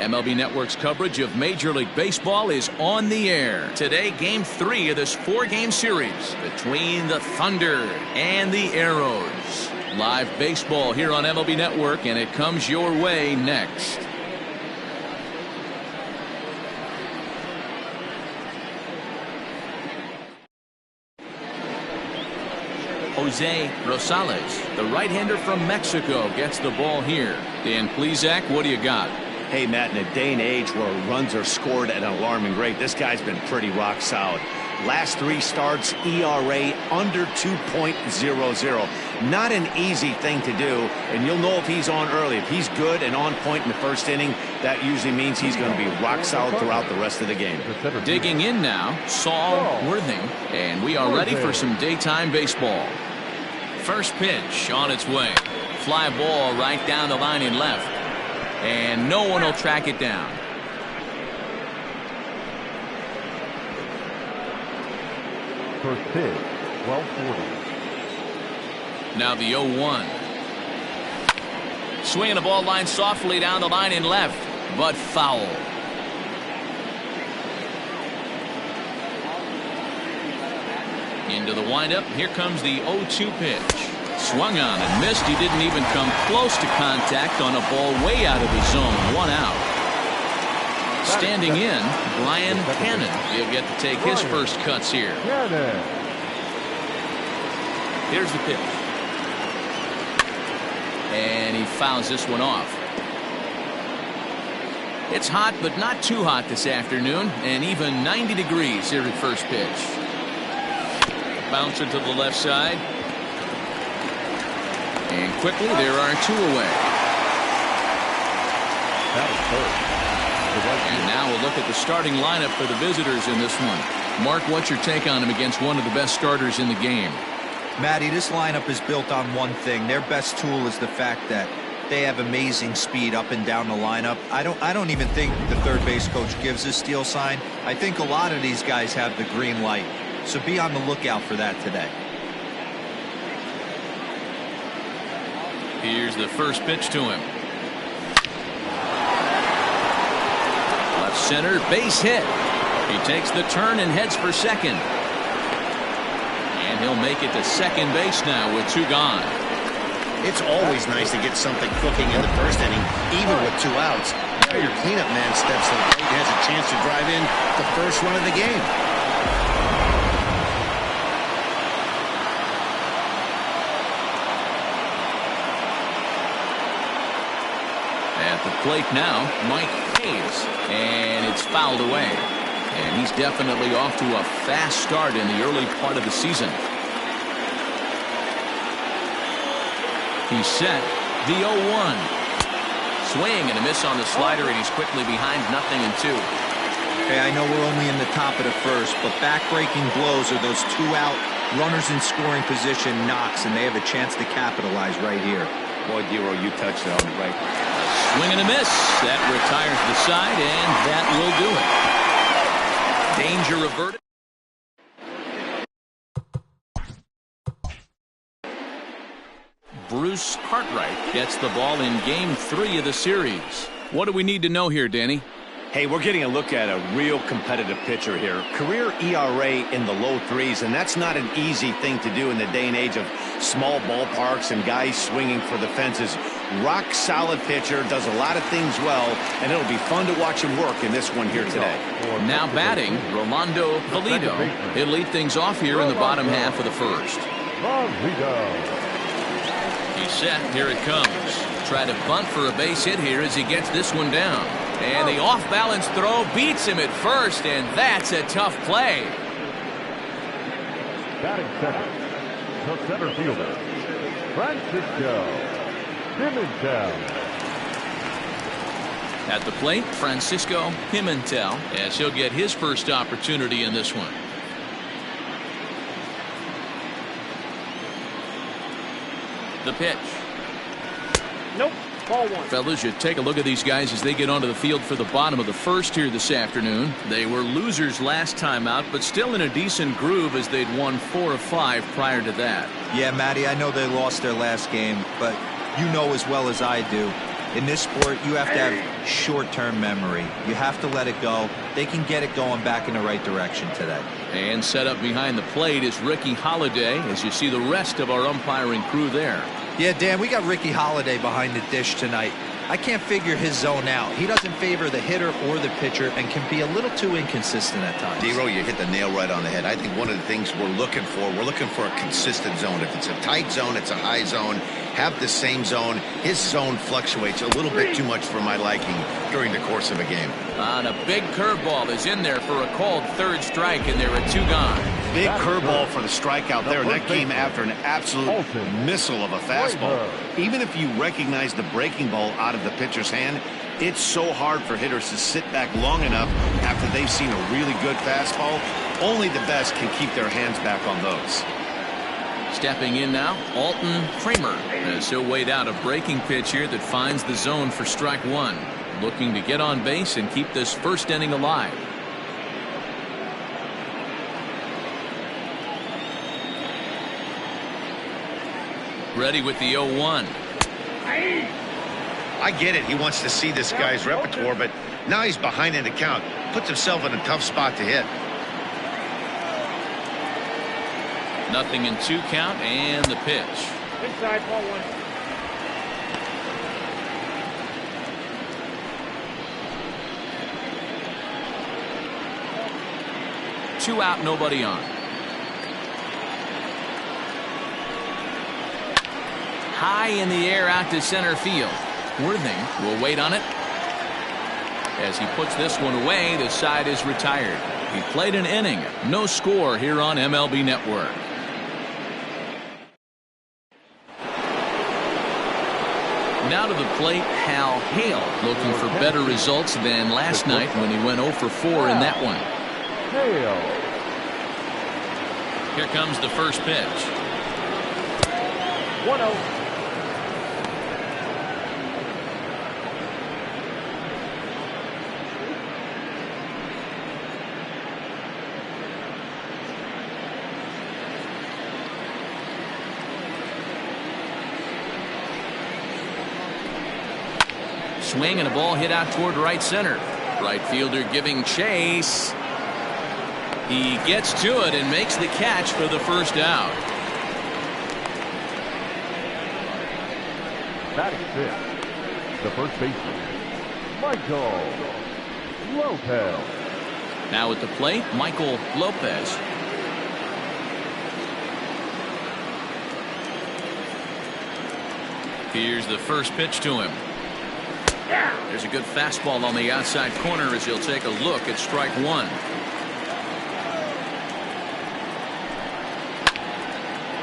MLB Network's coverage of Major League Baseball is on the air. Today, Game 3 of this 4-game series between the Thunder and the Arrows. Live baseball here on MLB Network, and it comes your way next. Rosales, the right-hander from Mexico, gets the ball here. Dan Plesac, what do you got? Hey, Matt, in a day and age where runs are scored at an alarming rate, this guy's been pretty rock solid. Last 3 starts, ERA under 2.00. Not an easy thing to do, and you'll know if he's on early. If he's good and on point in the first inning, that usually means he's going to be rock solid throughout the rest of the game. Digging in now, Saul Worthing, and we are ready for some daytime baseball. First pitch on its way. Fly ball right down the line in left. And no one will track it down. First pitch, 12:40. Now the 0-1. Swinging the ball line softly down the line in left, but foul. Into the windup. Here comes the 0-2 pitch. Swung on and missed. He didn't even come close to contact on a ball way out of the zone. 1 out. Standing in, Brian Cannon. He'll get to take his first cuts here. Here's the pitch. And he fouls this one off. It's hot, but not too hot this afternoon, and even 90 degrees here at first pitch. Bouncer to the left side. And quickly, there are 2 away. And now we'll look at the starting lineup for the visitors in this one. Mark, what's your take on him against one of the best starters in the game? Matty, this lineup is built on one thing. Their best tool is the fact that they have amazing speed up and down the lineup. I don't even think the third base coach gives a steal sign. I think a lot of these guys have the green light. So be on the lookout for that today. Here's the first pitch to him. Left center, base hit. He takes the turn and heads for second. And he'll make it to second base now with 2 gone. It's always nice to get something cooking in the first inning, even with 2 outs. Now your cleanup man steps to the plate and has a chance to drive in the first run of the game. At the plate now, Mike Hayes, and it's fouled away. And he's definitely off to a fast start in the early part of the season. He's set. The 0-1. Swing and a miss on the slider, and he's quickly behind 0-2. Hey, I know we're only in the top of the first, but back-breaking blows are those 2-out runners in scoring position knocks, and they have a chance to capitalize right here. Boy, Dero, you touched it on it right. Swing and a miss. That retires the side, and that will do it. Danger averted. Bruce Cartwright gets the ball in Game 3 of the series. What do we need to know here, Danny? Hey, we're getting a look at a real competitive pitcher here. Career ERA in the low 3s, and that's not an easy thing to do in the day and age of small ballparks and guys swinging for the fences. Rock solid pitcher, does a lot of things well, and it'll be fun to watch him work in this one here today. Now batting, Rolando Valido. He'll lead things off here in the bottom half of the first. He's set. Here it comes. Try to bunt for a base hit here as he gets this one down. And the off-balance throw beats him at first, and that's a tough play. Batting second, the center fielder, Francisco Pimentel. At the plate, Francisco Pimentel, as he'll get his first opportunity in this one. The pitch. Nope. Ball 1. Fellas, you take a look at these guys as they get onto the field for the bottom of the first here this afternoon. They were losers last time out, but still in a decent groove as they'd won 4 of 5 prior to that. Yeah, Matty, I know they lost their last game, but you know as well as I do, In this sport, you have to have short-term memory. You have to let it go. They can get it going back in the right direction today. And set up behind the plate is Ricky Holiday, as you see the rest of our umpiring crew there. Yeah, Dan, we got Ricky Holiday behind the dish tonight. I can't figure his zone out. He doesn't favor the hitter or the pitcher and can be a little too inconsistent at times. D-Row, you hit the nail right on the head. I think one of the things we're looking for a consistent zone. If it's a tight zone, it's a high zone. Have the same zone. His zone fluctuates a little bit too much for my liking during the course of a game. On a big curveball is in there for a called third strike, and there are 2 gone. Big curveball for the strikeout there, and that came after an absolute missile of a fastball. Even if you recognize the breaking ball out of the pitcher's hand, it's so hard for hitters to sit back long enough after they've seen a really good fastball. Only the best can keep their hands back on those. Stepping in now, Alton Kramer, as he'll wait out a breaking pitch here that finds the zone for strike 1. Looking to get on base and keep this first inning alive. Ready with the 0-1. I get it. He wants to see this guy's repertoire, but now he's behind in the count. Puts himself in a tough spot to hit. Nothing in 2 count, and the pitch. Inside, ball 1. Two out, nobody on. High in the air out to center field. Worthing will wait on it. As he puts this one away, the side is retired. He played an inning. No score here on MLB Network. Now to the plate, Hal Hale, looking for better results than last night when he went 0 for 4 in that one. Here comes the first pitch. 1-0. Swing and a ball hit out toward right center. Right fielder giving chase. He gets to it and makes the catch for the first out. Batting 6, the first baseman, Michael Lopez. Now at the plate, Michael Lopez. Here's the first pitch to him. There's a good fastball on the outside corner as he'll take a look at strike 1.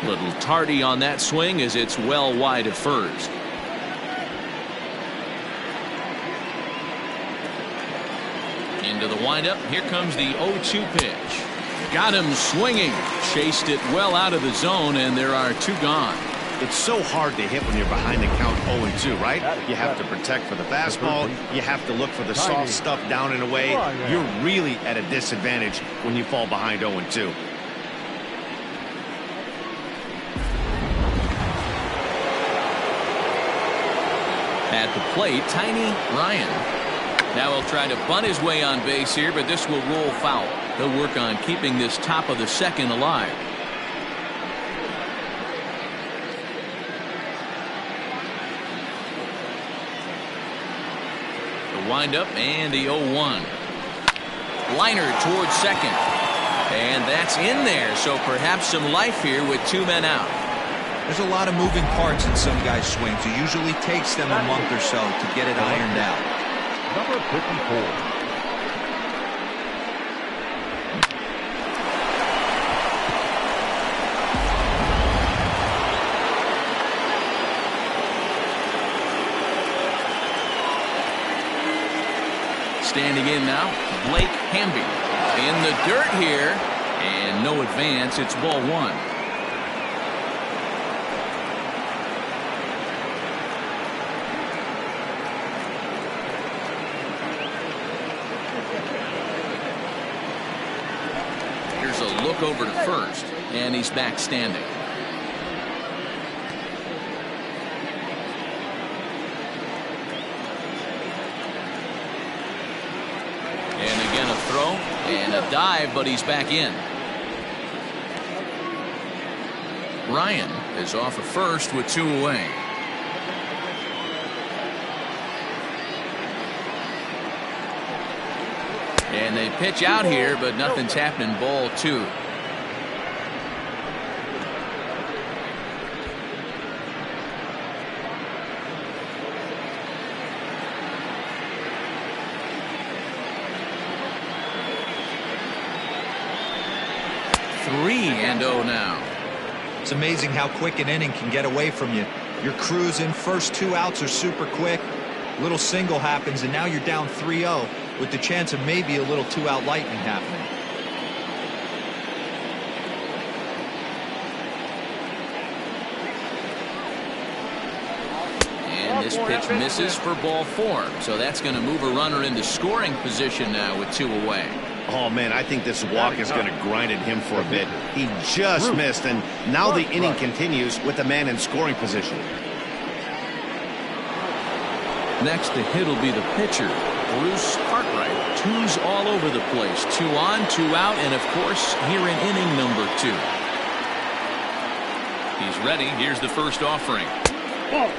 Little tardy on that swing as it's well wide of first. Into the windup. Here comes the 0-2 pitch. Got him swinging. Chased it well out of the zone, and there are 2 gone. It's so hard to hit when you're behind the count 0-2, right? You have to protect for the fastball. You have to look for the soft stuff down and away. You're really at a disadvantage when you fall behind 0-2. At the plate, Tiny Ryan. Now he'll try to bunt his way on base here, but this will roll foul. He'll work on keeping this top of the second alive. Wind up and the 0-1. Liner towards second, and that's in there, so perhaps some life here with 2 men out. There's a lot of moving parts in some guys' swings. It usually takes them a month or so to get it ironed out. Number 54. Standing in now, Blake Hamby. In the dirt here, and no advance. It's ball 1. Here's a look over to first, and he's back standing. a dive, but he's back in. Ryan is off of first with 2 away. And they pitch out here, but nothing's happening. Ball 2. Three and 0 now. It's amazing how quick an inning can get away from you. You're cruising. First 2 outs are super quick. Little single happens, and now you're down 3-0 with the chance of maybe a little 2-out lightning happening. And this pitch misses for ball 4. So that's going to move a runner into scoring position now with 2 away. Oh, man, I think this walk is going to grind at him for a bit. He just missed, and now the inning continues with the man in scoring position. Next, the hit will be the pitcher, Bruce Cartwright. 2's all over the place. 2 on, 2 out, and, of course, here in inning number 2. He's ready. Here's the first offering. Ball.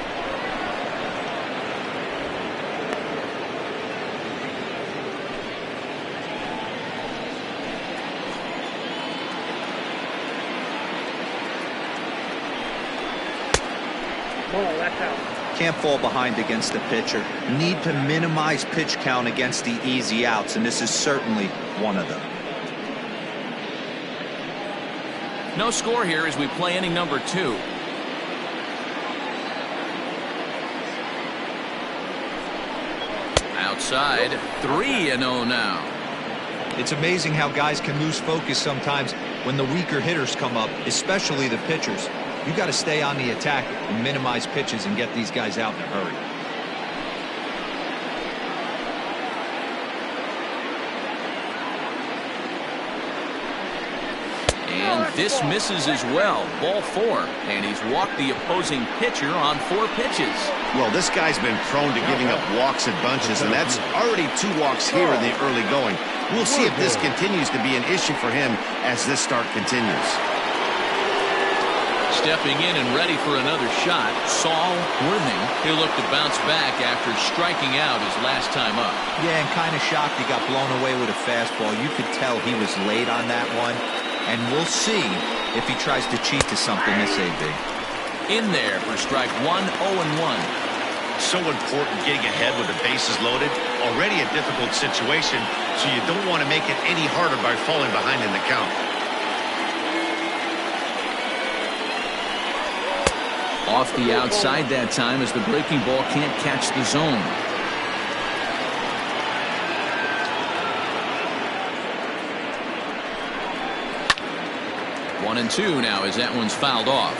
That's out. Can't fall behind against the pitcher. Need to minimize pitch count against the easy outs, and this is certainly one of them. No score here as we play inning number 2. Outside, 3-0 now. It's amazing how guys can lose focus sometimes when the weaker hitters come up, especially the pitchers. You got to stay on the attack and minimize pitches and get these guys out in a hurry. And this misses as well. Ball 4. And he's walked the opposing pitcher on 4 pitches. Well, this guy's been prone to giving up walks at bunches, and that's already 2 walks here in the early going. We'll see if this continues to be an issue for him as this start continues. Stepping in and ready for another shot, Saul Worthing. He'll look to bounce back after striking out his last time up. Yeah, and kind of shocked he got blown away with a fastball. You could tell he was late on that one. And we'll see if he tries to cheat to something this AB. In there for strike 1, 0-1. So important getting ahead with the bases loaded. Already a difficult situation, so you don't want to make it any harder by falling behind in the count. Off the outside that time as the breaking ball can't catch the zone. One and 2 now as that one's fouled off.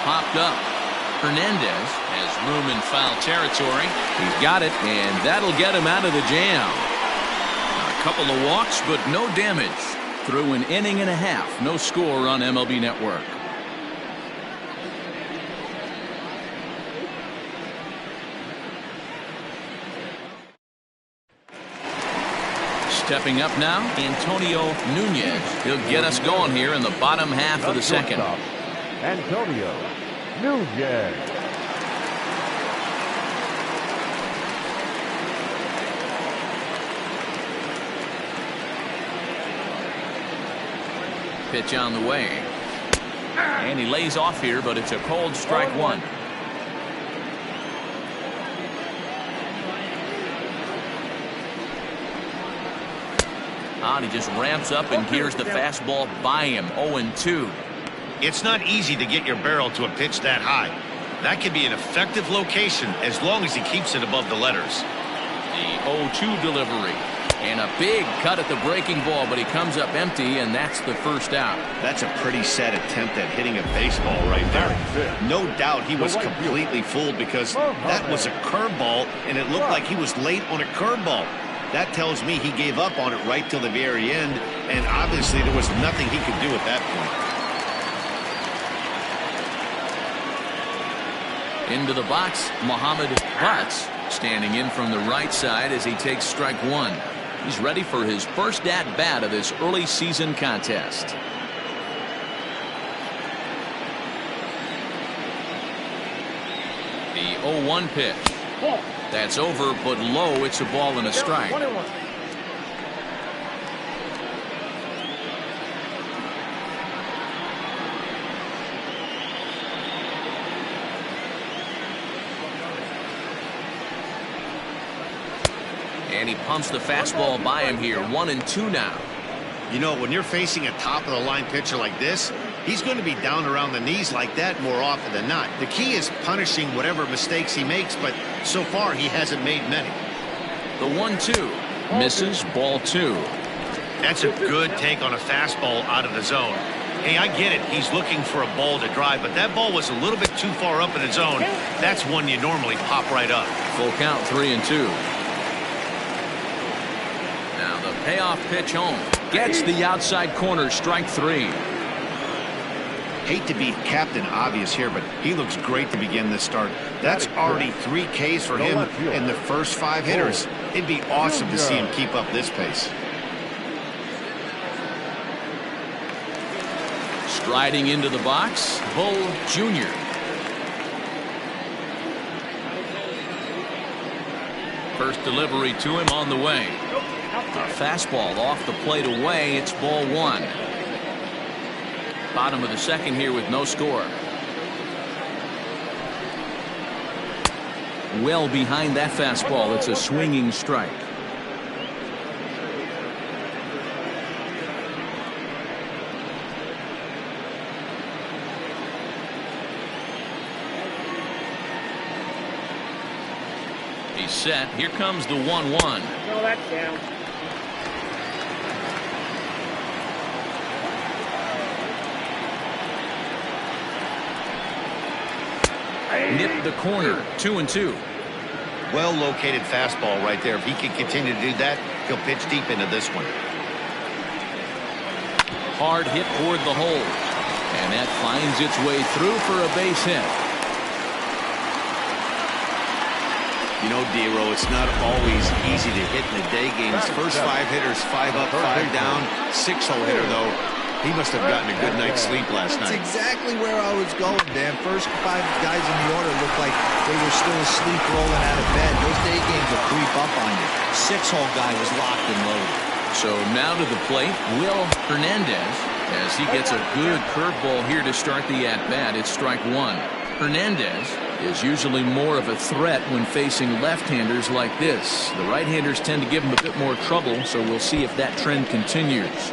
Popped up. Hernandez has room in foul territory. He's got it, and that'll get him out of the jam. A couple of walks, but no damage. Through an inning and a half. No score on MLB Network. Stepping up now, Antonio Nunez. He'll get us going here in the bottom half of the second. Antonio Nunez. Pitch on the way. And he lays off here, but it's a cold strike 1. He just ramps up and hears the fastball by him. 0-2. It's not easy to get your barrel to a pitch that high. That can be an effective location as long as he keeps it above the letters. The 0-2 delivery. And a big cut at the breaking ball, but he comes up empty, and that's the first out. That's a pretty sad attempt at hitting a baseball right there. No doubt he was completely fooled because that was a curveball, and it looked like he was late on a curveball. That tells me he gave up on it right till the very end and obviously there was nothing he could do at that point. Into the box, Muhammad Butts standing in from the right side as he takes strike one. He's ready for his first at-bat of this early season contest. The 0-1 pitch. That's over, but low. It's a ball and a strike. And he pumps the fastball by him here. 1-2 now. You know, when you're facing a top-of-the-line pitcher like this, he's going to be down around the knees like that more often than not. The key is punishing whatever mistakes he makes, but so far he hasn't made many. The 1-2 misses, ball 2. That's a good take on a fastball out of the zone. Hey, I get it. He's looking for a ball to drive, but that ball was a little bit too far up in the zone. That's one you normally pop right up. Full count, 3-2. Now the payoff pitch home. Gets the outside corner, strike 3. Hate to be Captain Obvious here, but he looks great to begin this start. That's already 3 Ks for him in the first 5 hitters. It'd be awesome to see him keep up this pace. Striding into the box, Bull Jr. First delivery to him on the way. A fastball off the plate away. It's ball 1. Bottom of the second here with no score. Well behind that fastball. It's a swinging strike. He's set. Here comes the 1-1. No, that's down. Nip the corner. 2-2. Well located fastball right there. If he can continue to do that, he'll pitch deep into this one. Hard hit toward the hole. And that finds its way through for a base hit. You know, D-Row, it's not always easy to hit in the day games. First 5 hitters, 5 up, 5 down. 6-hole hitter, though. He must have gotten a good night's sleep last night. That's exactly where I was going, Dan. First 5 guys in the order looked like they were still asleep rolling out of bed. Those day games will creep up on you. 6-hole guy was locked and loaded. So now to the plate, Will Hernandez, as he gets a good curveball here to start the at-bat. It's strike 1. Hernandez is usually more of a threat when facing left-handers like this. The right-handers tend to give him a bit more trouble, so we'll see if that trend continues.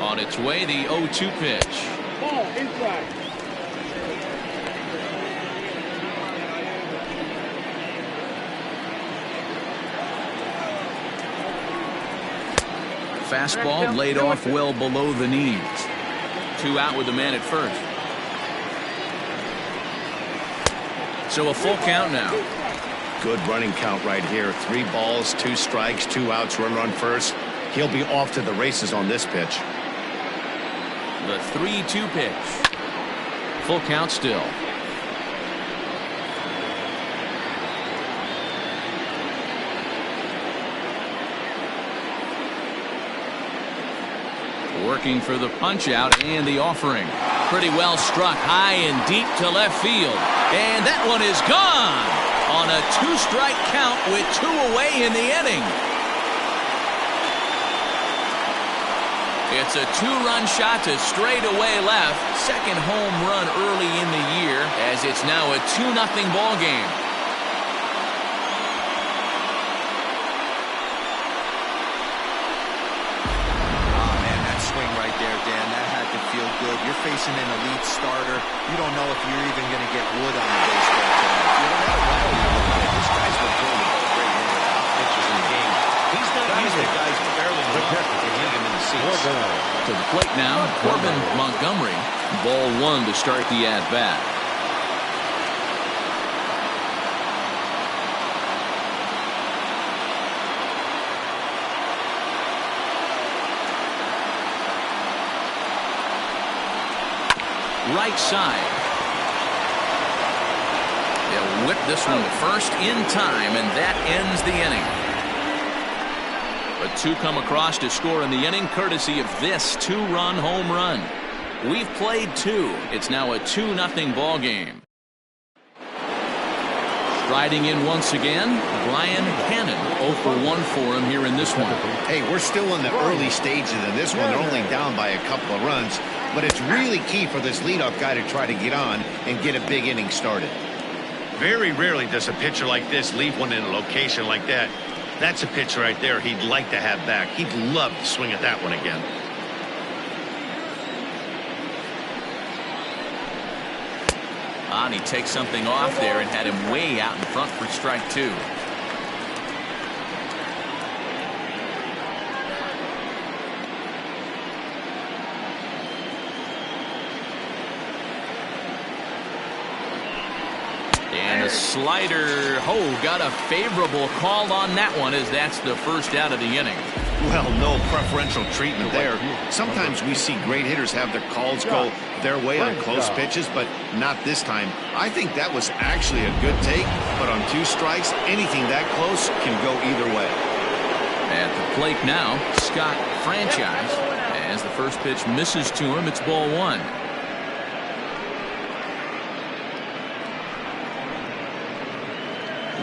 On its way, the 0-2 pitch. Ball inside. Fastball laid off well below the knees. 2 out with the man at first. So a full count now. Good running count right here. 3 balls, 2 strikes, 2 outs, runner on first. He'll be off to the races on this pitch. The 3-2 pitch. Full count still. Working for the punch out and the offering. Pretty well struck high and deep to left field. And that one is gone on a 2-strike count with 2 away in the inning. It's a 2-run shot to straightaway left. Second home run early in the year as it's now a 2-0 ball game. Feel good. You're facing an elite starter. You don't know if you're even going to get wood on the baseball today. This guy's been throwing the ball great one of the top pitchers in the game. He's not used to guys barely enough to hit him in the seats. To the plate now, Corbin Montgomery. Ball 1 to start the at-bat. right side. They'll whip this one to first in time, and that ends the inning. But two come across to score in the inning, courtesy of this two-run home run. We've played two. It's now a 2-0 ball game. Riding in once again, Brian Cannon. 0 for 1 for him here in this one. Hey, we're still in the early stages of this one. They're only down by a couple of runs, but it's really key for this leadoff guy to try to get on and get a big inning started. Very rarely does a pitcher like this leave one in a location like that. That's a pitch right there he'd like to have back. He'd love to swing at that one again. And he takes something off there and had him way out in front for strike two. And a slider. Oh, got a favorable call on that one, as that's the first out of the inning. Well, no preferential treatment there. Sometimes we see great hitters have their calls go their way on close pitches, but not this time. I think that was actually a good take, but on 2 strikes, anything that close can go either way. At the plate now, Scott Franchise. As the first pitch misses to him, it's ball 1.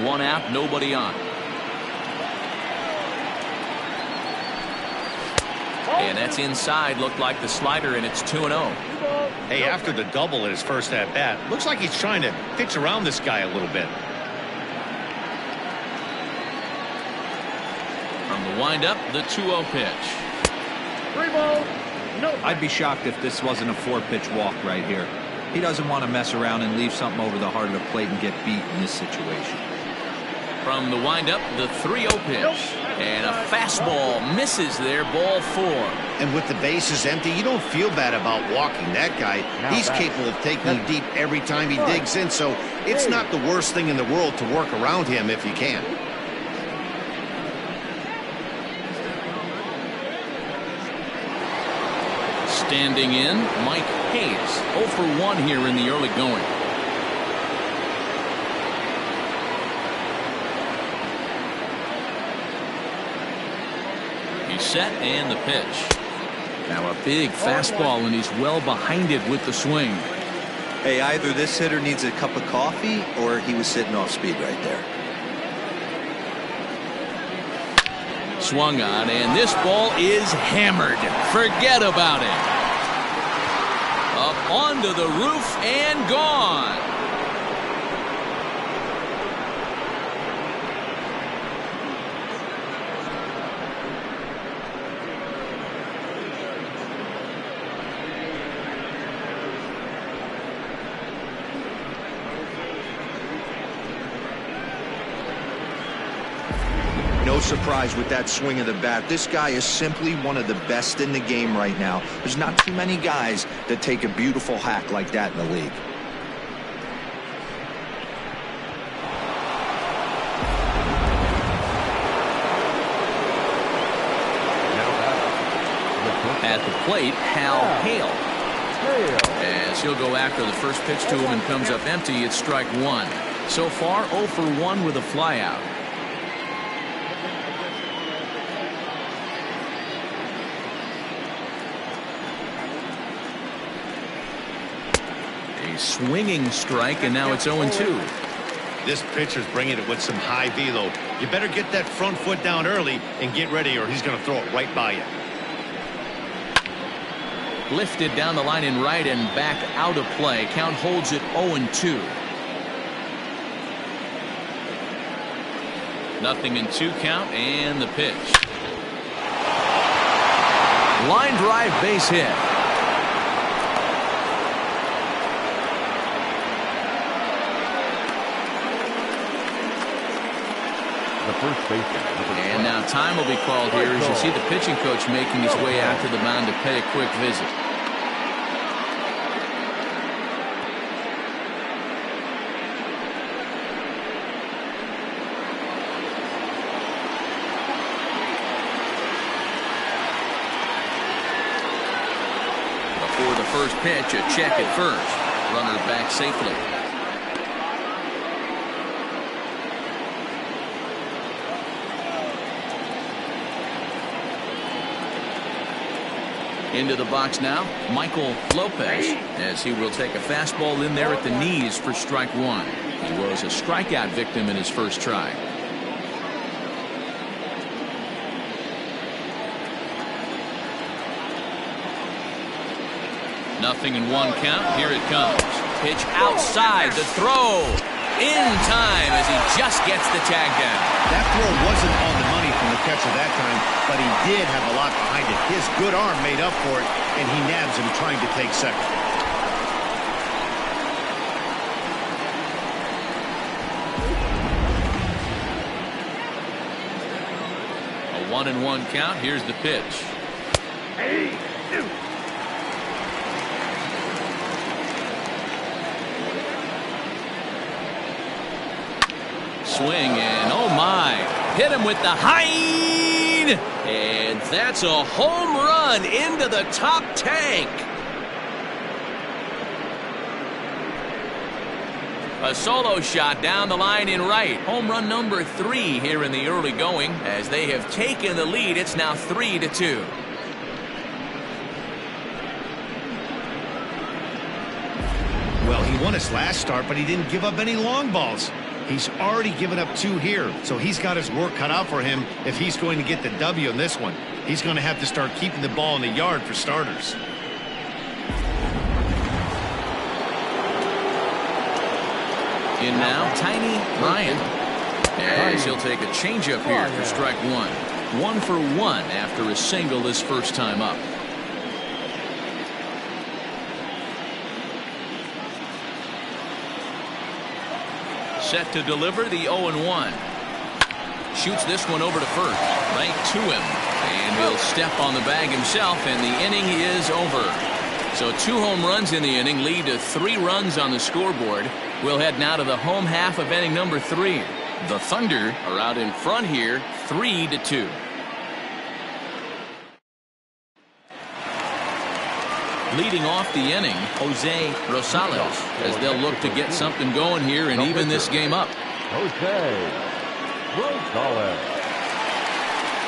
One out, nobody on. And that's inside. Looked like the slider, and it's 2-0. Hey, after the double at his first at-bat, looks like he's trying to pitch around this guy a little bit. From the windup, the 2-0 pitch. 3 balls. No. I'd be shocked if this wasn't a 4-pitch walk right here. He doesn't want to mess around and leave something over the heart of the plate and get beat in this situation. From the windup, the 3-0 pitch. And a fastball misses there, ball 4. And with the bases empty, you don't feel bad about walking that guy. He's capable of taking you deep every time he digs in, so it's not the worst thing in the world to work around him if you can. Standing in, Mike Hayes. 0 for 1 here in the early going. He's set, and the pitch. Now a big fastball, and he's well behind it with the swing. Hey, either this hitter needs a cup of coffee or he was sitting off speed right there. Swung on, and this ball is hammered. Forget about it. Up onto the roof and gone. No surprise with that swing of the bat. This guy is simply one of the best in the game right now. There's not too many guys that take a beautiful hack like that in the league. At the plate, Hal Hale. As he'll go after the first pitch to him and comes up empty, it's strike 1. So far, 0 for 1 with a flyout. A swinging strike, and now it's 0-2. This pitcher's bringing it with some high velo. You better get that front foot down early and get ready, or he's going to throw it right by you. Lifted down the line in right and back out of play. Count holds it 0-2. 0-2 count, and the pitch. Line drive, base hit. And now time will be called here as you see the pitching coach making his way out to the mound to pay a quick visit. Before the first pitch, a check at first. Runner back safely. Into the box now, Michael Lopez, as he will take a fastball in there at the knees for strike one. He was a strikeout victim in his first try. Nothing in one count. Here it comes. Pitch outside. The throw in time as he just gets the tag down. That throw wasn't on the money from the catcher that time, but he did have a lot behind it. His good arm made up for it, and he nabs him trying to take second. A 1-1 count. Here's the pitch. Swing and oh my, hit him with the hind, and that's a home run into the top tank. A solo shot down the line in right. Home run number 3 here in the early going. As they have taken the lead, it's now 3-2. Well, he won his last start, but he didn't give up any long balls. He's already given up 2 here, so he's got his work cut out for him if he's going to get the W in this one. He's going to have to start keeping the ball in the yard for starters. In now, Tiny Ryan, as he'll take a changeup here for strike one. 1 for 1 after a single his first time up. Set to deliver the 0-1. Shoots this one over to first, right to him, and he'll step on the bag himself, and the inning is over. So 2 home runs in the inning lead to 3 runs on the scoreboard. We'll head now to the home half of inning number 3. The Thunder are out in front here, 3-2. Leading off the inning, Jose Rosales, as they'll look to get something going here and even this game up. Jose Rosales.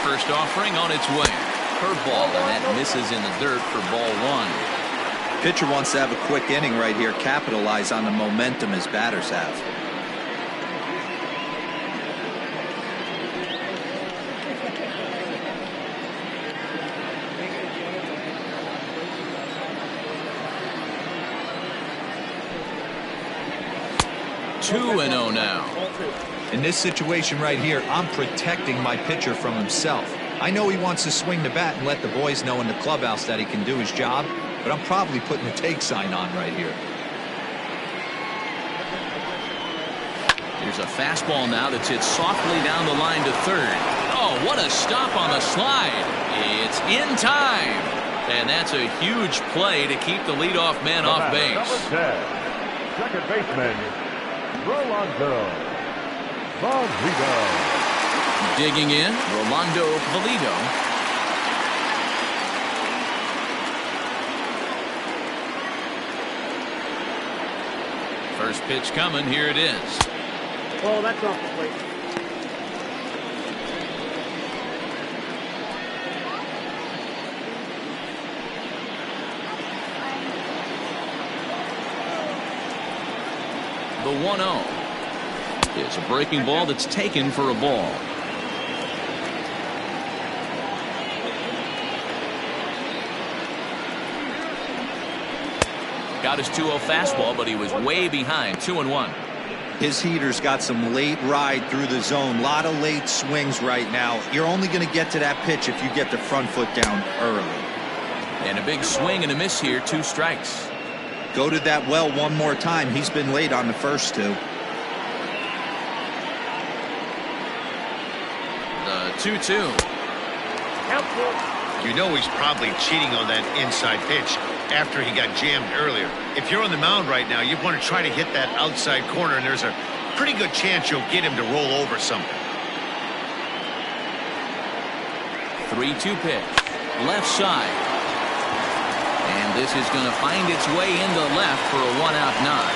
First offering on its way. Curveball, and that misses in the dirt for ball 1. Pitcher wants to have a quick inning right here, capitalize on the momentum his batters have. Two and 0 now. In this situation right here, I'm protecting my pitcher from himself. I know he wants to swing the bat and let the boys know in the clubhouse that he can do his job, but I'm probably putting a take sign on right here. Here's a fastball now that's hit softly down the line to third. Oh, what a stop on the slide. It's in time. And that's a huge play to keep the leadoff man off base. Number 10, second baseman, Rolando Valido. Digging in, Rolando Valido. First pitch coming, here it is. Oh, that's off the plate. The 1-0. It's a breaking ball that's taken for a ball. Got his 2-0 fastball, but he was way behind. 2-1. His heater's got some late ride through the zone. A lot of late swings right now. You're only going to get to that pitch if you get the front foot down early. And a big swing and a miss here. 2 strikes. Go to that well one more time. He's been late on the first 2. The 2-2. You know he's probably cheating on that inside pitch after he got jammed earlier. If you're on the mound right now, you want to try to hit that outside corner, and there's a pretty good chance you'll get him to roll over something. 3-2 pitch. Left side. And This is going to find its way into left for a 1-out knock.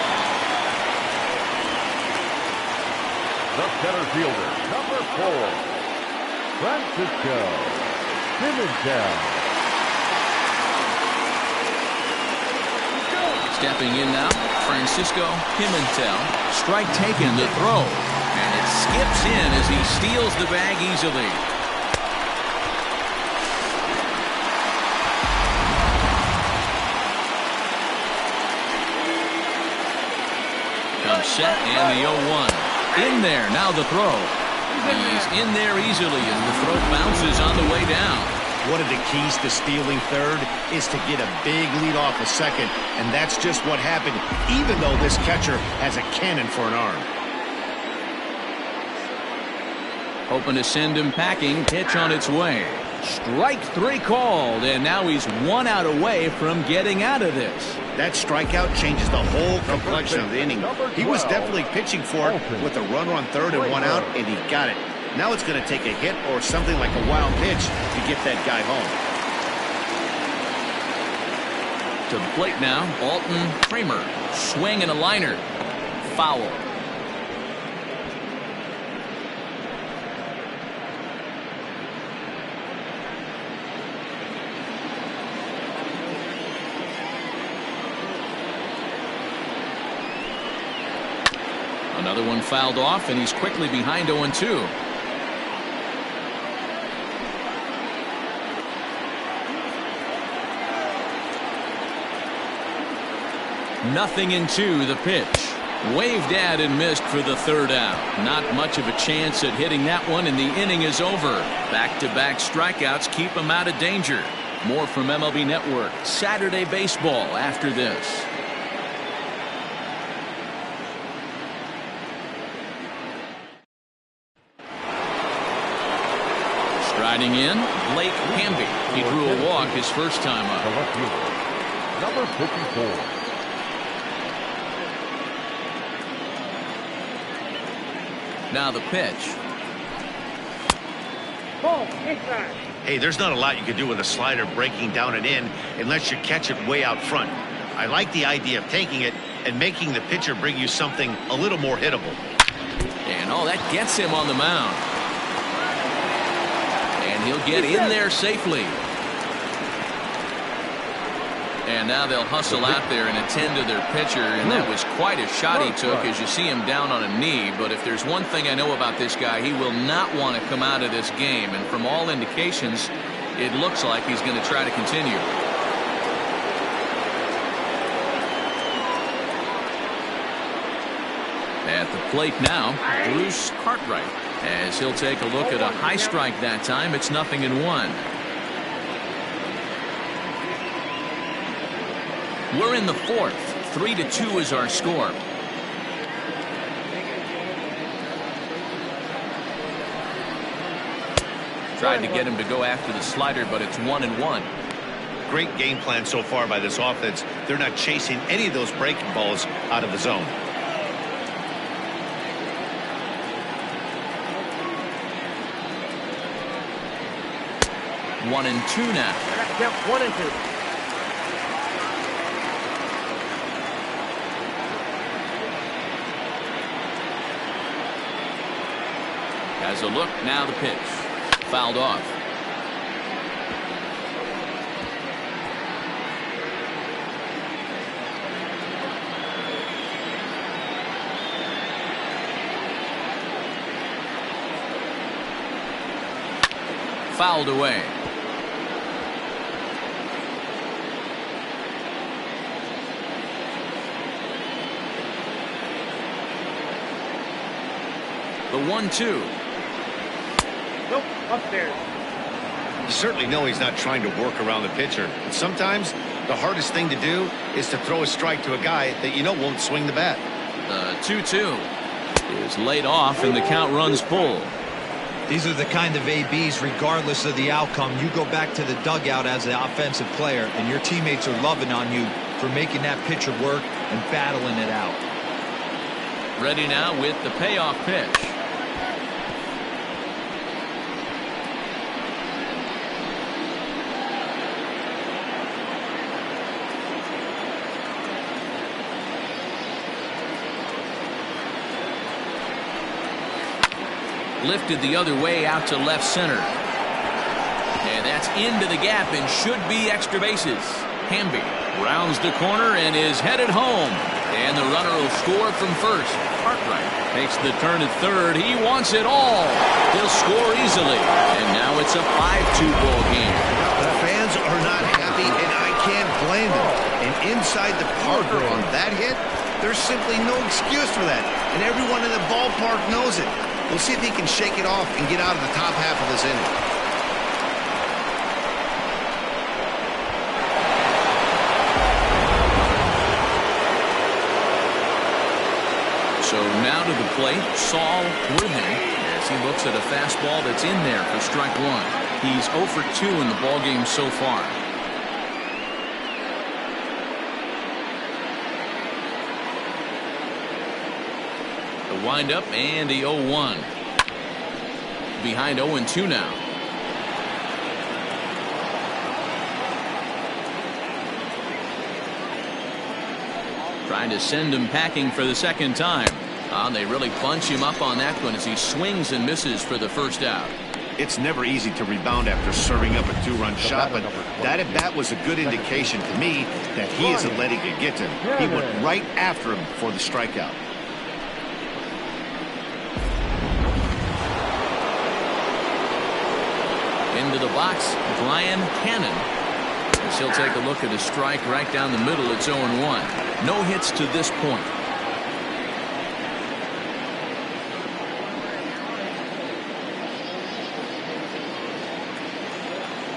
The center fielder, number 4, Francisco Pimentel. Stepping in now, Francisco Pimentel. Strike taken, the throw. And it skips in as he steals the bag easily. Comes set and the 0-1. In there, now the throw. He's in there easily as the throw bounces on the way down. One of the keys to stealing third is to get a big lead off a second, and that's just what happened, even though this catcher has a cannon for an arm. Hoping to send him packing. Pitch on its way. Strike 3 called, and now he's 1 out away from getting out of this. That strikeout changes the whole complexion of the inning. He was definitely pitching for it with a runner on third and 1 out, and he got it. Now it's going to take a hit or something like a wild pitch to get that guy home. To the plate now, Alton Kramer. Swing and a liner. Foul. Another one fouled off, and he's quickly behind 0-2. Nothing in 2, the pitch. Waved at and missed for the 3rd out. Not much of a chance at hitting that one, and the inning is over. Back-to-back strikeouts keep him out of danger. More from MLB Network Saturday Baseball after this. Striding in, Blake Hamby. He drew a walk his first time up. The left fielder, number 54. Now the pitch. Hey, there's not a lot you can do with a slider breaking down and in unless you catch it way out front. I like the idea of taking it and making the pitcher bring you something a little more hittable. And that gets him on the mound. And he'll get in there safely. And now they'll hustle out there and attend to their pitcher, and that was quite a shot he took as you see him down on a knee. But if there's one thing I know about this guy, he will not want to come out of this game, and from all indications it looks like he's going to try to continue. At the plate now, Bruce Cartwright, as he'll take a look at a high strike that time. It's 0-1. We're in the 4th. 3-2 is our score. Tried to get him to go after the slider, but it's 1-1. Great game plan so far by this offense. They're not chasing any of those breaking balls out of the zone. One and two now. Yep, 1-2. Has a look, now the pitch. Fouled off. Fouled away. The 1-2. Nope, upstairs. You certainly know he's not trying to work around the pitcher. But sometimes the hardest thing to do is to throw a strike to a guy that you know won't swing the bat. The 2-2 is laid off and the count runs full. These are the kind of ABs, regardless of the outcome. You go back to the dugout as an offensive player, and your teammates are loving on you for making that pitcher work and battling it out. Ready now with the payoff pitch. lifted the other way out to left center. And that's into the gap and should be extra bases. Hamby rounds the corner and is headed home. And the runner will score from first. Cartwright takes the turn at third. He wants it all. He'll score easily. And now it's a 5-2 ball game. The fans are not happy, and I can't blame them. And inside the Parker on that hit, there's simply no excuse for that. And everyone in the ballpark knows it. We'll see if he can shake it off and get out of the top half of this inning. So now to the plate, Saul Worthing, as he looks at a fastball that's in there for strike one. He's 0 for 2 in the ballgame so far. The windup and the 0-1. Behind 0-2 now. Trying to send him packing for the second time. They really bunch him up on that one as he swings and misses for the first out. It's never easy to rebound after serving up a 2-run shot, but that at bat was a good indication to me that he isn't letting it get to him. He went right after him for the strikeout. Into the box, Brian Cannon. As he'll take a look at a strike right down the middle. It's 0-1. No hits to this point.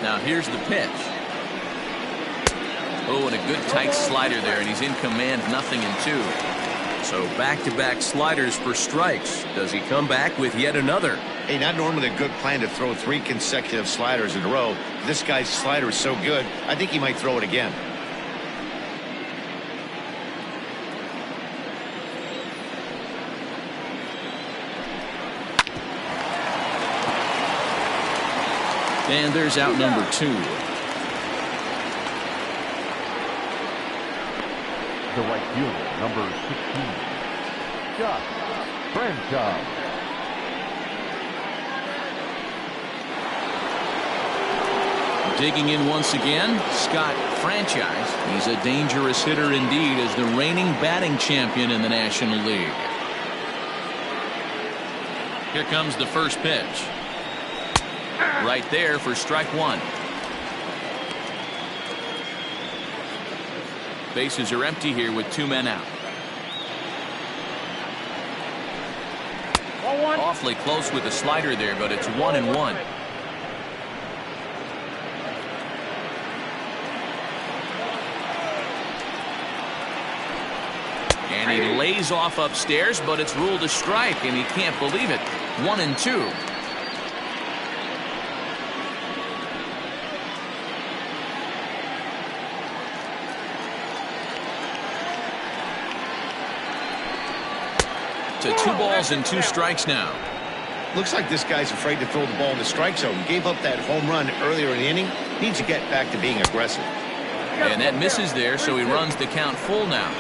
Now here's the pitch. Oh, and a good tight slider there, and he's in command, 0-2. So back-to-back sliders for strikes. Does he come back with yet another? Hey, not normally a good plan to throw 3 consecutive sliders in a row. This guy's slider is so good, I think he might throw it again. And there's out number 2. The right fielder, number 16, Scott Franchise. Digging in once again, Scott Franchise. He's a dangerous hitter indeed as the reigning batting champion in the National League. Here comes the first pitch. Right there for strike one. Bases are empty here with 2 men out. Awfully close with the slider there, but it's 1-1. And he lays off upstairs, but it's ruled a strike, and he can't believe it. 1-2. To 2 balls and 2 strikes now. Looks like this guy's afraid to throw the ball in the strike zone. Gave up that home run earlier in the inning. Needs to get back to being aggressive. And that misses there, so he runs the count full now.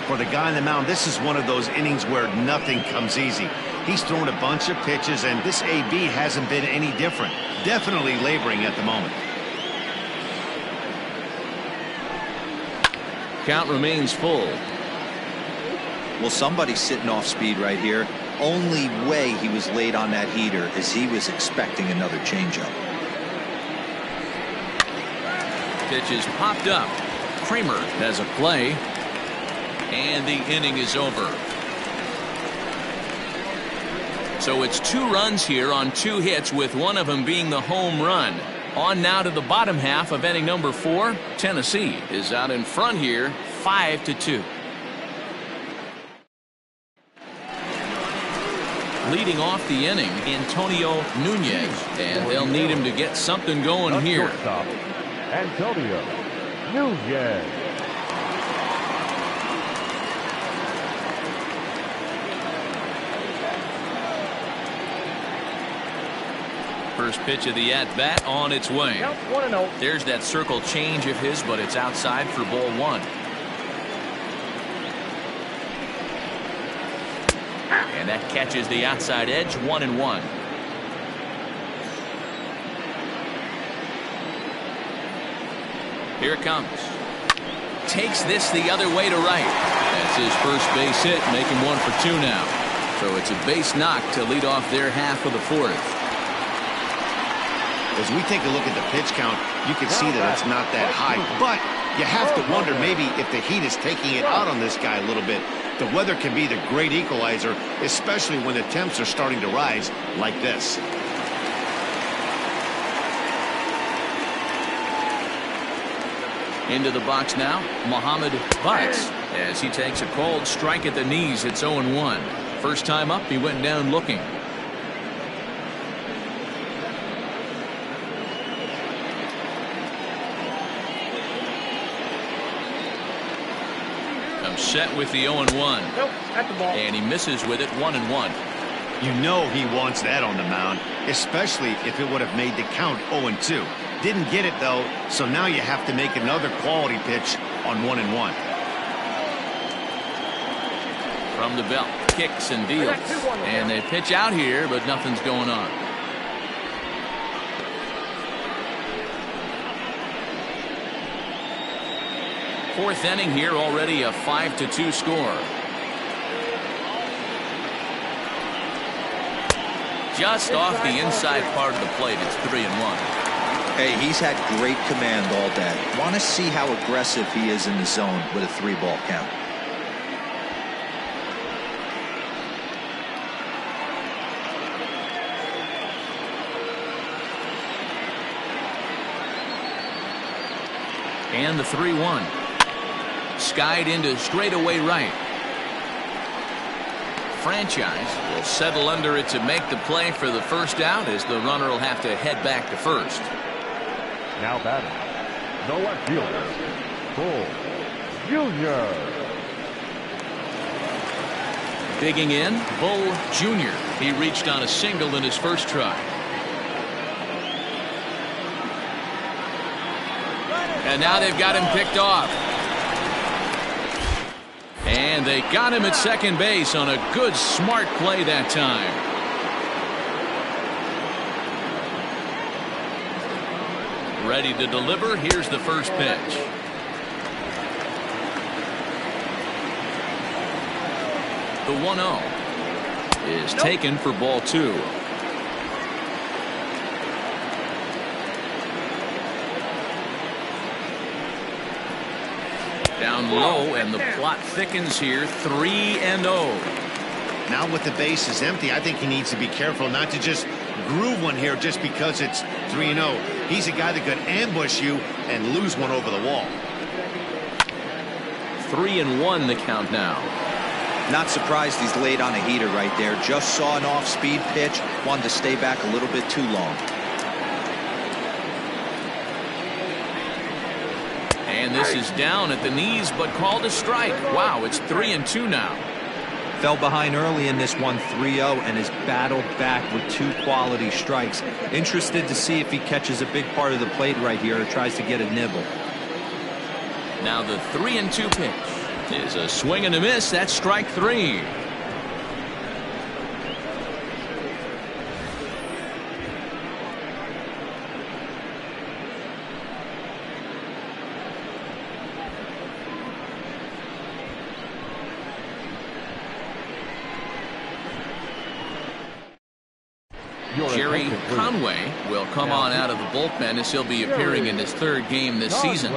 For the guy on the mound, this is one of those innings where nothing comes easy. He's thrown a bunch of pitches, and this AB hasn't been any different. Definitely laboring at the moment. Count remains full. Well, somebody's sitting off speed right here. Only way he was late on that heater is he was expecting another changeup. Pitch is popped up. Kramer has a play. And the inning is over. So it's 2 runs here on 2 hits, with one of them being the home run. On now to the bottom half of inning number 4. Tennessee is out in front here, 5-2. Leading off the inning, Antonio Nunez, and they'll need him to get something going here. Shortstop, Antonio Nunez. First pitch of the at-bat on its way. Count 1-0. There's that circle change of his, but it's outside for ball 1. And that catches the outside edge, 1-1. Here it comes. Takes this the other way to right. That's his first base hit, making 1 for 2 now. So it's a base knock to lead off their half of the fourth. As we take a look at the pitch count, you can see that it's not that high. But you have to wonder maybe if the heat is taking it out on this guy a little bit. The weather can be the great equalizer, especially when the temps are starting to rise like this. Into the box now, Muhammad Butts, as he takes a cold strike at the knees. It's 0-1. First time up, he went down looking. Comes set with the 0-1. Nope, at the ball. And he misses with it, 1-1. You know he wants that on the mound, especially if it would have made the count 0-2. Didn't get it, though, so now you have to make another quality pitch on 1-1. From the belt, kicks and deals. And they pitch out here, but nothing's going on. Fourth inning here, already a 5-2 score. Just off the inside part of the plate, it's 3-1. Hey, he's had great command all day. Want to see how aggressive he is in the zone with a 3-ball count. And the 3-1. Skied into straightaway right. Franchise will settle under it to make the play for the first out, as the runner will have to head back to first. Now batting, the left fielder, Bull Jr. Digging in, Bull Jr. He reached on a single in his first try. And now they've got him picked off. And they got him at second base on a good, smart play that time. Ready to deliver. Here's the first pitch. The 1-0 is taken for ball 2. Down low, and the plot thickens here. 3-0. Now with the bases empty, I think he needs to be careful not to just groove one here just because it's 3-0. He's a guy that could ambush you and lose one over the wall. 3-1 the count now. Not surprised he's laid on a heater right there. Just saw an off-speed pitch. Wanted to stay back a little bit too long. And this is down at the knees, but called a strike. Wow, it's 3-2 now. Fell behind early in this one, 3-0, and has battled back with 2 quality strikes. Interested to see if he catches a big part of the plate right here or tries to get a nibble. Now the 3-2 pitch is a swing and a miss. That's strike 3. Jerry Conway will come on out of the bullpen as he'll be appearing in his 3rd game this season.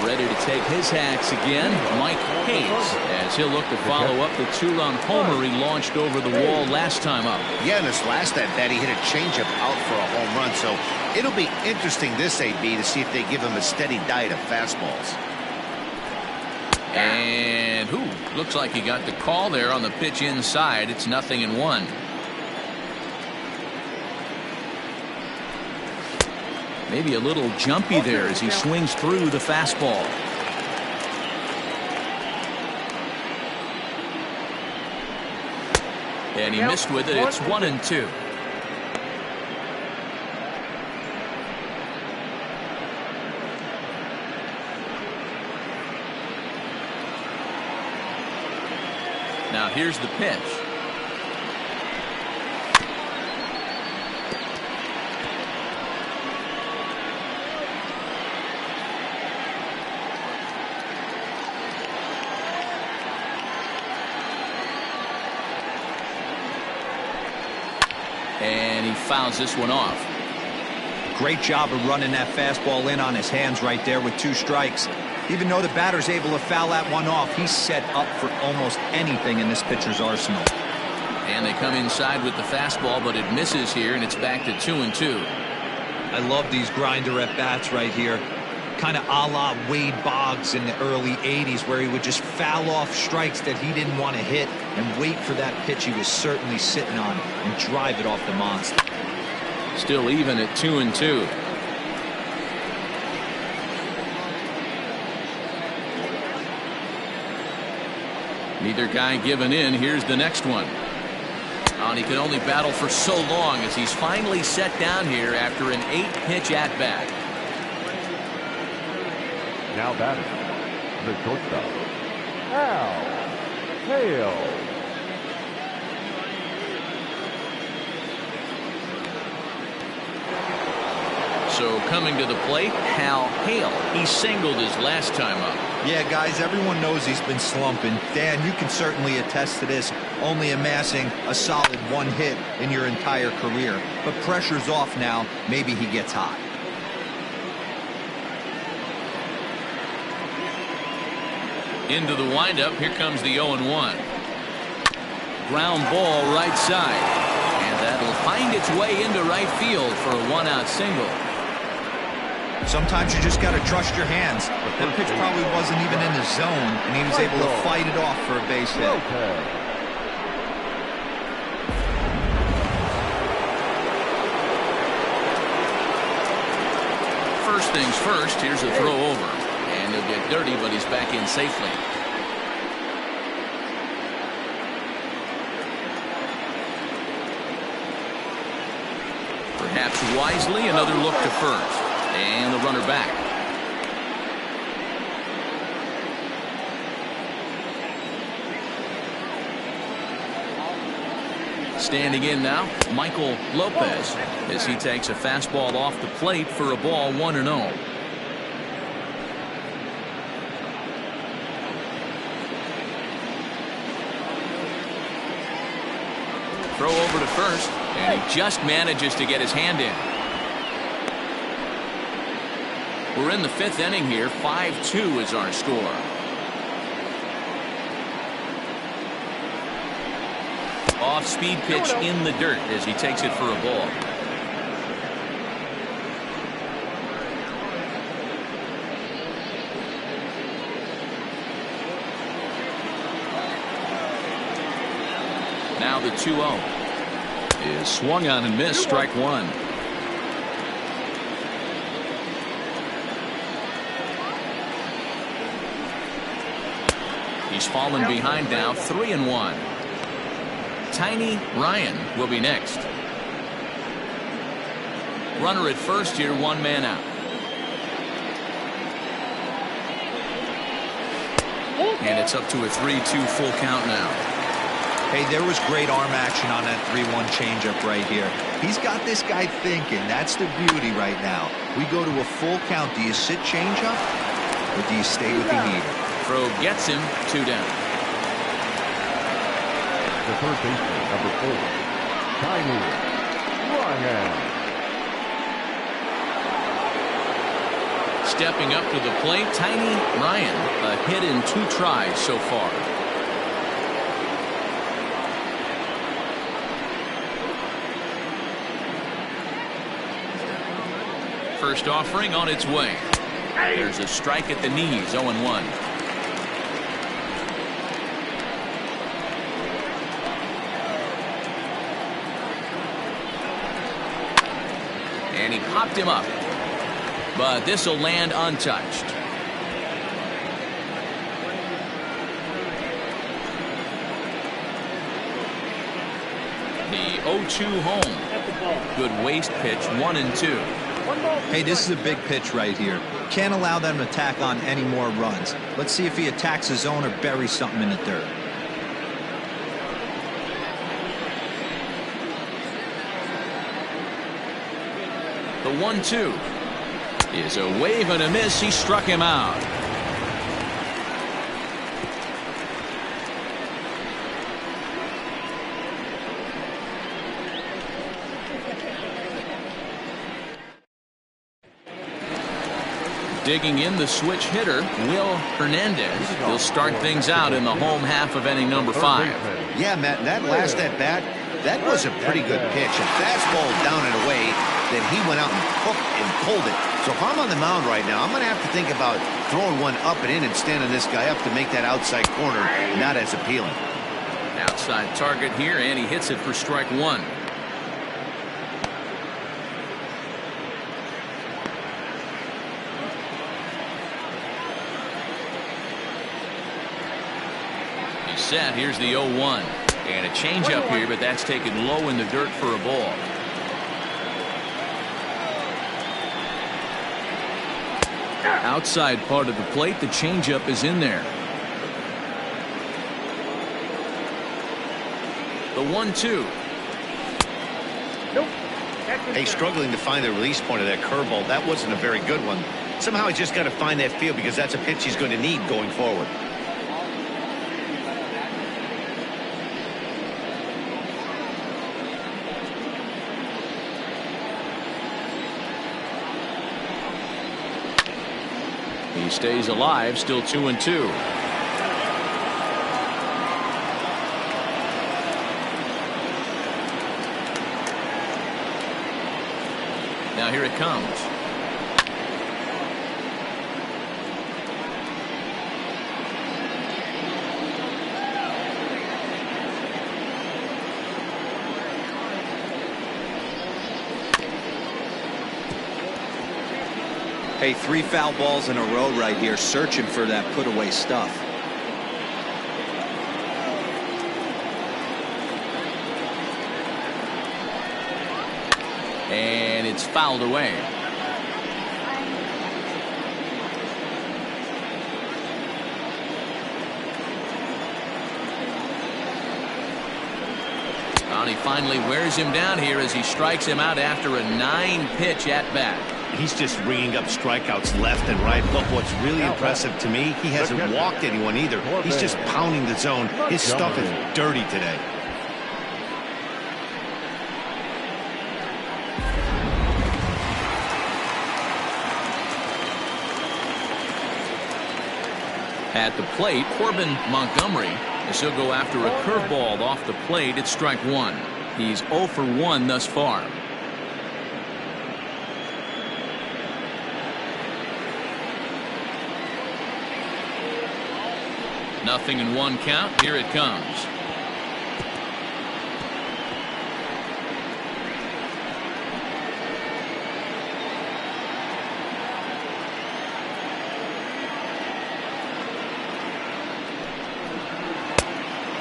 Ready to take his hacks again, Mike Hayes, as he'll look to follow up the 2-run homer he launched over the wall last time up. Yeah, in this last at bat, he hit a changeup out for a home run, so it'll be interesting this AB to see if they give him a steady diet of fastballs. And looks like he got the call there on the pitch inside. It's 0-1. Maybe a little jumpy there as he swings through the fastball. And he missed with it. It's 1-2. Now here's the pitch. And he fouls this one off. Great job of running that fastball in on his hands right there with 2 strikes. Even though the batter's able to foul that one off, he's set up for almost anything in this pitcher's arsenal. And they come inside with the fastball, but it misses here, and it's back to 2-2. I love these grinder at bats right here. Kind of a la Wade Boggs in the early 80s, where he would just foul off strikes that he didn't want to hit and wait for that pitch he was certainly sitting on and drive it off the monster. Still even at 2-2. Neither guy giving in. Here's the next one. And he can only battle for so long as he's finally set down here after an 8-pitch at-bat. Now batting, the shortstop, Al Hale. So coming to the plate, Hal Hale. He singled his last time up. Yeah, guys, everyone knows he's been slumping. Dan, you can certainly attest to this, only amassing a solid 1 hit in your entire career. But pressure's off now. Maybe he gets hot. Into the windup. Here comes the 0-1. Ground ball right side. And that'll find its way into right field for a 1-out single. Sometimes you just got to trust your hands. That pitch probably wasn't even in the zone, and he was able to fight it off for a base hit. First things first, here's a throw over. And he'll get dirty, but he's back in safely. Perhaps wisely, another look to first. And the runner back. Standing in now, Michael Lopez, as he takes a fastball off the plate for a ball 1-0. Throw over to first, and he just manages to get his hand in. We're in the 5th inning here. 5-2 is our score. Off-speed pitch in the dirt as he takes it for a ball. Now the 2-0 is swung on and missed. Strike 1. He's fallen behind now. 3-1. Tiny Ryan will be next. Runner at first here, 1 man out. And it's up to a 3-2 full count now. Hey, there was great arm action on that 3-1 changeup right here. He's got this guy thinking. That's the beauty right now. We go to a full count. Do you sit changeup or do you stay with the heater? Throw gets him. 2 down. The third baseman, number 4, Tiny Ryan. Stepping up to the plate, Tiny Ryan. A hit in 2 tries so far. First offering on its way. There's a strike at the knees. 0-1. And he popped him up. But this will land untouched. The 0-2 home. Good waste pitch. 1-2. Hey, this is a big pitch right here. Can't allow them to tack on any more runs. Let's see if he attacks his zone or buries something in the dirt. The 1-2 is a wave and a miss. He struck him out. Digging in the switch hitter, Will Hernandez. He'll start things out in the home half of inning number 5. Yeah, Matt, that last at bat, that was a pretty good pitch. A fastball down and away that he went out and hooked and pulled it. So if I'm on the mound right now, I'm going to have to think about throwing one up and in and standing this guy up to make that outside corner not as appealing. Outside target here, and he hits it for strike 1. He's set. Here's the 0-1. And a changeup here, but that's taken low in the dirt for a ball. Outside part of the plate, the changeup is in there. The 1-2. Nope. Hey, struggling to find the release point of that curveball. That wasn't a very good one. Somehow he's just got to find that feel because that's a pitch he's going to need going forward. He stays alive, still 2-2. Now here it comes. Hey, 3 foul balls in a row right here, searching for that put away stuff. And it's fouled away. And he finally wears him down here as he strikes him out after a 9-pitch at bat. He's just ringing up strikeouts left and right. But what's really impressive to me, he hasn't walked anyone either. He's just pounding the zone. His stuff is dirty today. At the plate, Corbin Montgomery, as he'll go after a curveball off the plate. It's strike 1. He's 0 for 1 thus far. Nothing in 1 count. Here it comes.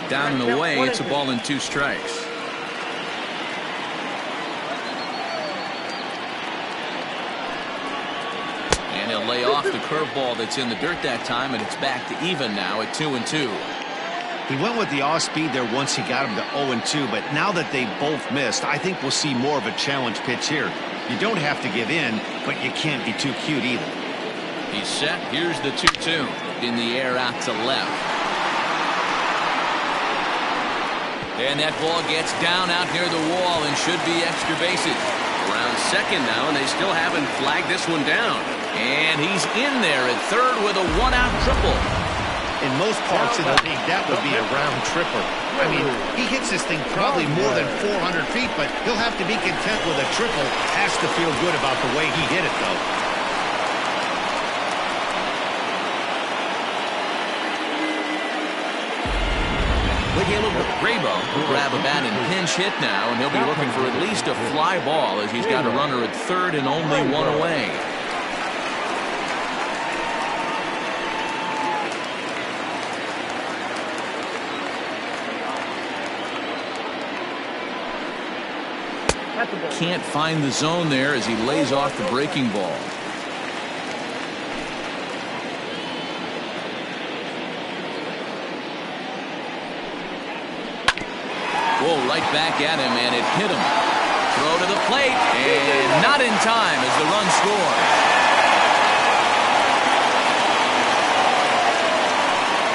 Down and away. It's a ball and 2 strikes. And he'll lay off the curveball that's in the dirt that time, and it's back to even now at 2-2. He went with the off speed there once he got him to 0-2, but now that they both missed, I think we'll see more of a challenge pitch here. You don't have to give in, but you can't be too cute either. He's set. Here's the 2-2. In the air out to left. And that ball gets down out near the wall and should be extra bases. Around second now, and they still haven't flagged this one down. And he's in there at third with a 1-out triple. In most parts of the league, that would be a round tripper. I mean, he hits this thing probably more than 400 feet, but he'll have to be content with a triple. Has to feel good about the way he hit it, though. Grabo will grab a bat and pinch hit now, and he'll be looking for at least a fly ball as he's got a runner at third and only 1 away. Can't find the zone there as he lays off the breaking ball. Whoa, right back at him, and it hit him. Throw to the plate, and not in time as the run scores.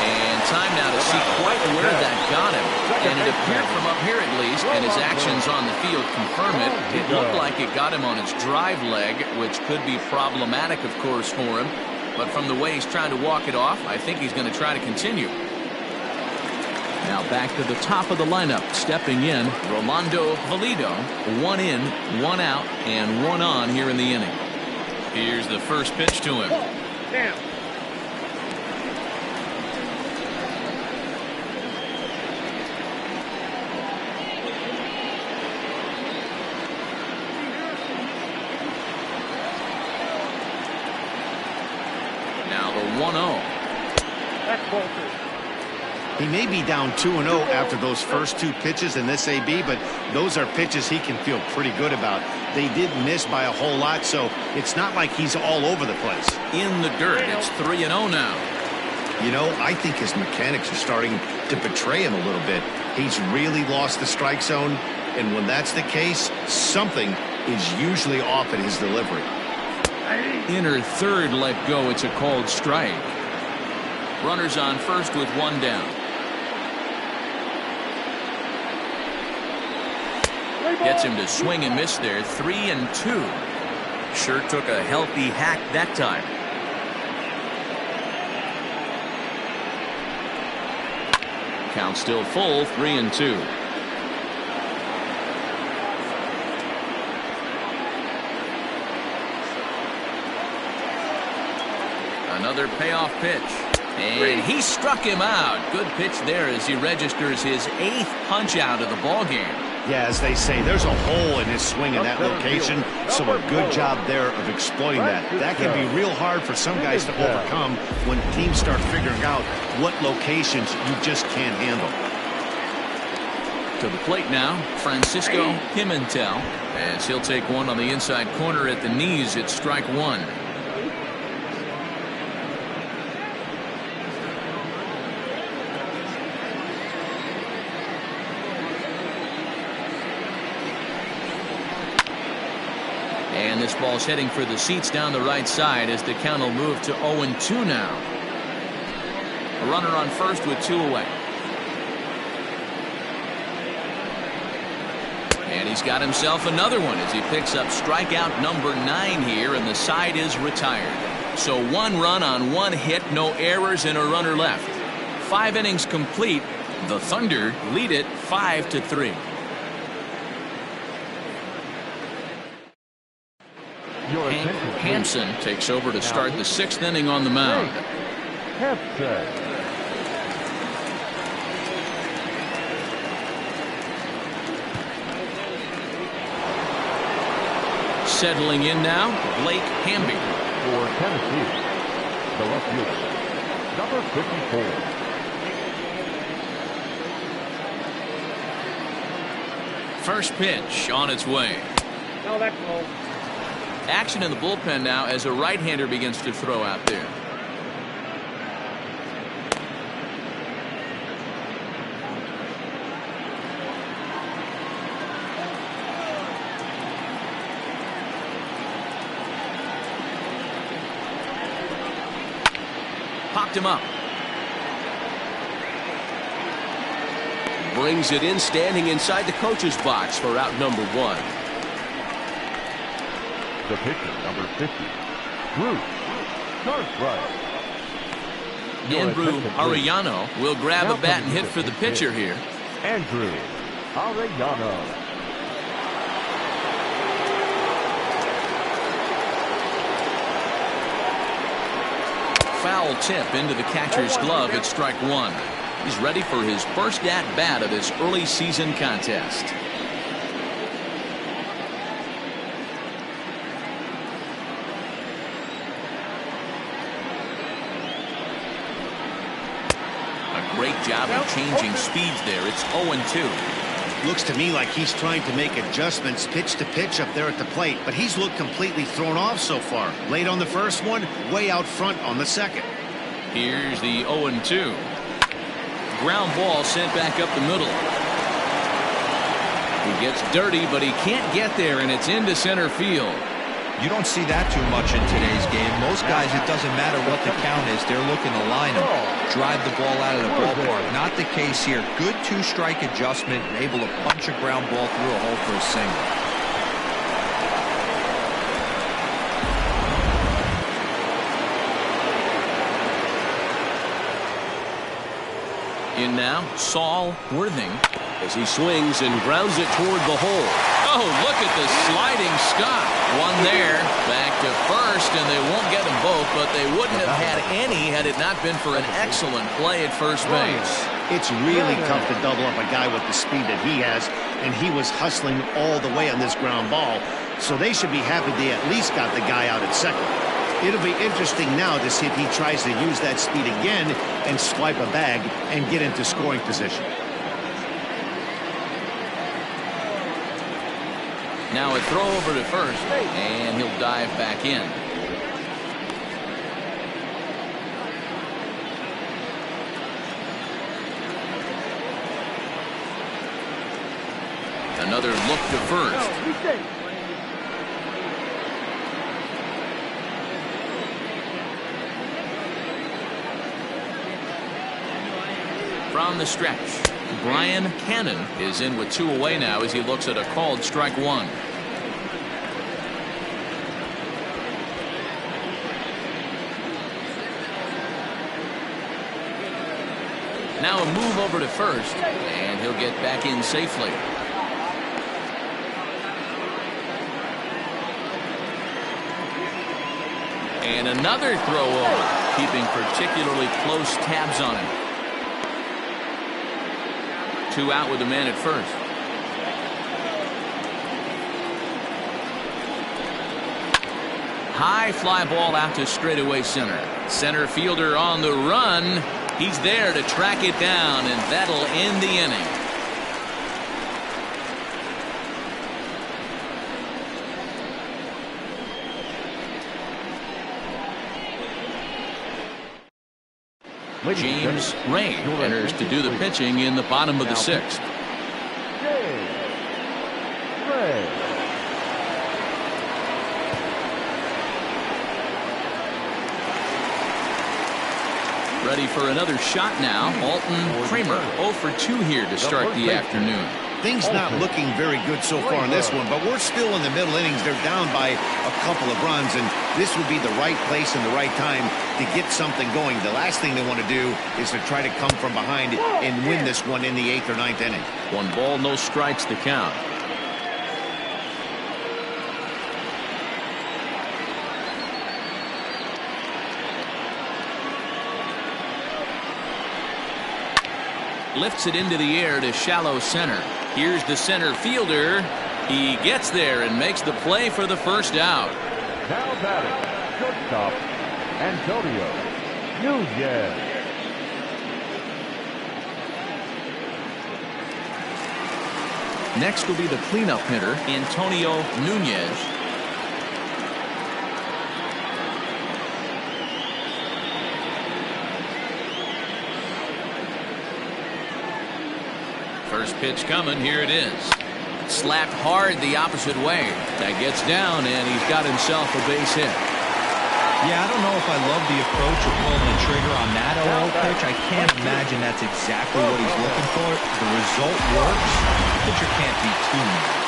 And time now to see quite where that got him. And it appeared from up here at least, and his actions on the field confirm it. It looked like it got him on his drive leg, which could be problematic, of course, for him. But from the way he's trying to walk it off, I think he's going to try to continue. Now back to the top of the lineup. Stepping in, Rolando Valido. 1 in, 1 out, and 1 on here in the inning. Here's the first pitch to him. Down. Now the 1-0. That's ball 2. He may be down 2-0 after those first 2 pitches in this AB, but those are pitches he can feel pretty good about. They did miss by a whole lot, so it's not like he's all over the place. In the dirt, it's 3-0 now. You know, I think his mechanics are starting to betray him a little bit. He's really lost the strike zone, and when that's the case, something is usually off at his delivery. Inner third let go. It's a called strike. Runners on first with 1 down. Gets him to swing and miss there. 3-2. Sure took a healthy hack that time. Count still full. 3-2. Another payoff pitch. And he struck him out. Good pitch there as he registers his 8th punch out of the ball game. Yeah, as they say, there's a hole in his swing in that location, so a good job there of exploiting that. That can be real hard for some guys to overcome when teams start figuring out what locations you just can't handle. To the plate now, Francisco Pimentel, as he'll take one on the inside corner at the knees. It's strike 1. And this ball's heading for the seats down the right side as the count will move to 0-2 now. A runner on first with 2 away. And he's got himself another one as he picks up strikeout number 9 here, and the side is retired. So 1 run on 1 hit, no errors, and a runner left. 5 innings complete. The Thunder lead it 5-3. Hansen takes over to start the 6th inning on the mound. Settling in now, Blake Hamby. For Tennessee, the left fielder, number 54. First pitch on its way. No, that's low. Action in the bullpen now as a right-hander begins to throw out there. Popped him up. Brings it in, standing inside the coach's box for out number 1. The pitcher, number 50, Cartwright. Andrew Arellano will grab a bat and hit for the pitcher here. Andrew Arellano. Foul tip into the catcher's glove at strike 1. He's ready for his first at-bat of this early season contest. Great job of changing speeds there. It's 0-2. Looks to me like he's trying to make adjustments pitch to pitch up there at the plate, but he's looked completely thrown off so far. Late on the first one, way out front on the second. Here's the 0-2. Ground ball sent back up the middle. He gets dirty, but he can't get there, and it's into center field. You don't see that too much in today's game. Most guys, it doesn't matter what the count is. They're looking to line them, drive the ball out of the ballpark. Not the case here. Good two-strike adjustment, able to punch a ground ball through a hole for a single. In now, Saul Worthing. As he swings and grounds it toward the hole. Oh, look at the sliding Scott. One there, back to first, and they won't get them both, but they wouldn't have had any had it not been for an excellent play at first base. It's really tough to double up a guy with the speed that he has, and he was hustling all the way on this ground ball, so they should be happy they at least got the guy out at second. It'll be interesting now to see if he tries to use that speed again and swipe a bag and get into scoring position. Now a throw over to first, and he'll dive back in. Another look to first. From the stretch, Brian Cannon is in with 2 away now as he looks at a called strike 1. Now a move over to first, and he'll get back in safely. And another throw over, keeping particularly close tabs on him. 2 out with the man at first. High fly ball out to straightaway center. Center fielder on the run. He's there to track it down, and that'll end the inning. James Rain enters to do the pitching in the bottom of the 6th. Ready for another shot now. Alton Kramer 0 for 2 here to start the afternoon. Things not looking very good so far in this one, but we're still in the middle innings. They're down by a couple of runs, and this would be the right place and the right time to get something going. The last thing they want to do is to try to come from behind and win this one in the 8th or 9th inning. 1 ball, no strikes to count. Lifts it into the air to shallow center. Here's the center fielder. He gets there and makes the play for the first out. Now batting, shortstop, Antonio Nunez. Next will be the cleanup hitter, Antonio Nunez. First pitch coming. Here it is. Slapped hard the opposite way. That gets down, and he's got himself a base hit. Yeah, I don't know if I love the approach of pulling the trigger on that 0-0 pitch. I can't imagine that's exactly what he's looking for. The result works. The pitcher can't be too mad.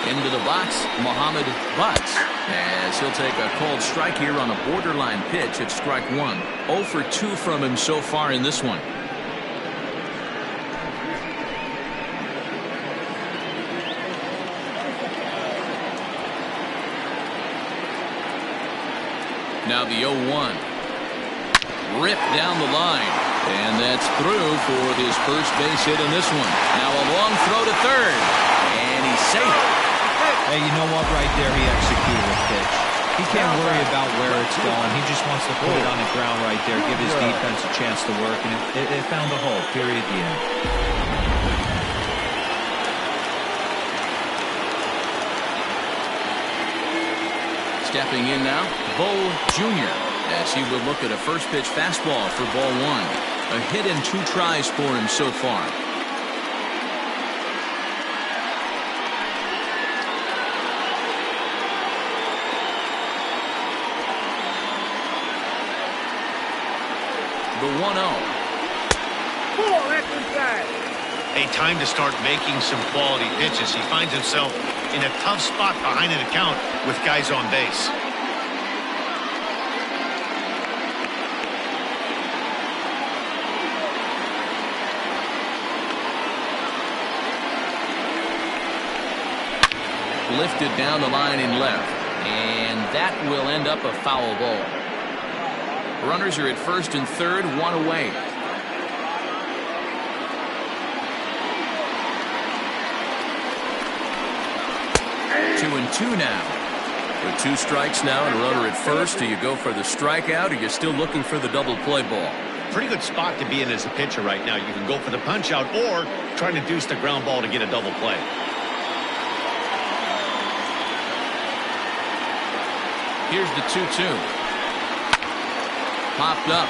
Into the box, Muhammad Butts, as he'll take a called strike here on a borderline pitch at strike 1. 0 for 2 from him so far in this one. Now the 0-1. Ripped down the line. And that's through for his first base hit in this one. Now a long throw to third. And he's safe. Hey, you know what? Right there, he executed a pitch. He can't worry about where it's going. He just wants to put it on the ground right there, give his defense a chance to work, and it found a hole, period, the end. Stepping in now, Bo Jr., as he will look at a first pitch fastball for ball 1. A hit in 2 tries for him so far. 1-0. Pull, that's inside. A time to start making some quality pitches. He finds himself in a tough spot behind an account with guys on base. Lifted down the line in left, and that will end up a foul ball. Runners are at first and third, one away. 2-2 now. With 2 strikes now and a runner at first, do you go for the strikeout or you're still looking for the double play ball? Pretty good spot to be in as a pitcher right now. You can go for the punch out or trying to deuce the ground ball to get a double play. Here's the 2-2. Popped up.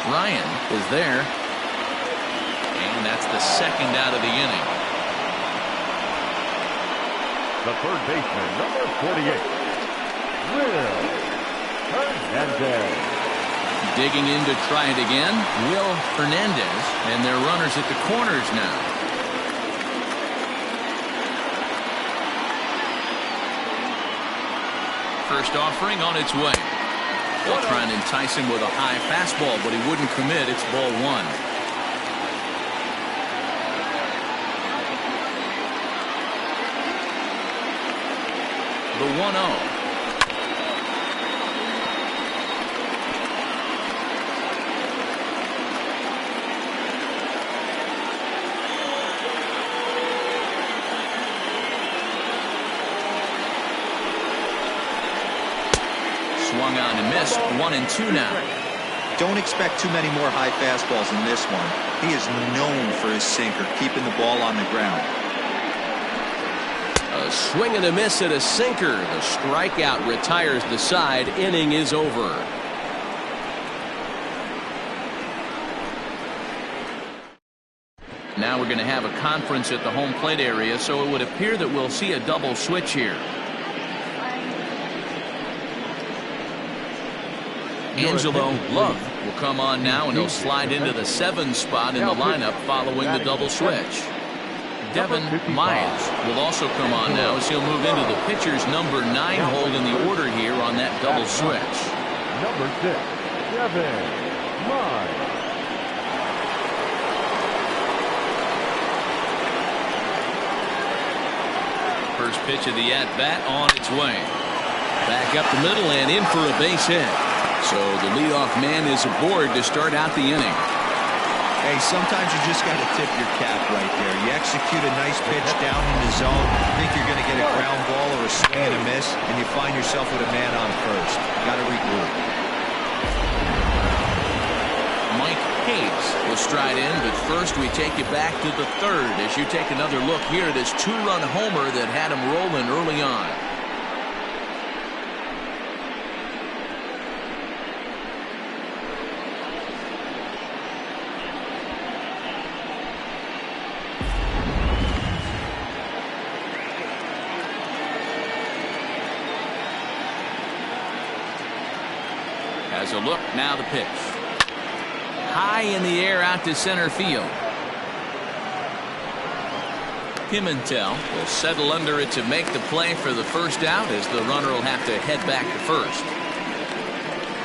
Ryan is there. And that's the second out of the inning. The third baseman, number 48, Will Hernandez. Digging in to try it again, Will Hernandez, and their runners at the corners now. First offering on its way. They'll try and entice him with a high fastball, but he wouldn't commit. It's ball 1. The 1-0. Swung on and missed. 1-2 now. Don't expect too many more high fastballs in this one. He is known for his sinker, keeping the ball on the ground. A swing and a miss at a sinker. The strikeout retires the side. Inning is over. Now we're going to have a conference at the home plate area, so it would appear that we'll see a double switch here. Angelo Love will come on now, and he'll slide into the 7 spot in the lineup following the double switch. Devin Myers will also come on now as he'll move into the pitcher's number 9 hold in the order here on that double switch. Number 6, Devin Myers. First pitch of the at-bat on its way. Back up the middle and in for a base hit. So the leadoff man is aboard to start out the inning. Hey, sometimes you just got to tip your cap right there. You execute a nice pitch down in the zone, think you're going to get a ground ball or a swing and a miss, and you find yourself with a man on first. Got to regroup. Mike Hayes will stride in, but first we take you back to the 3rd as you take another look here at his 2-run homer that had him rolling early on. Has a look, now the pitch. High in the air out to center field. Pimentel will settle under it to make the play for the first out, as the runner will have to head back to first.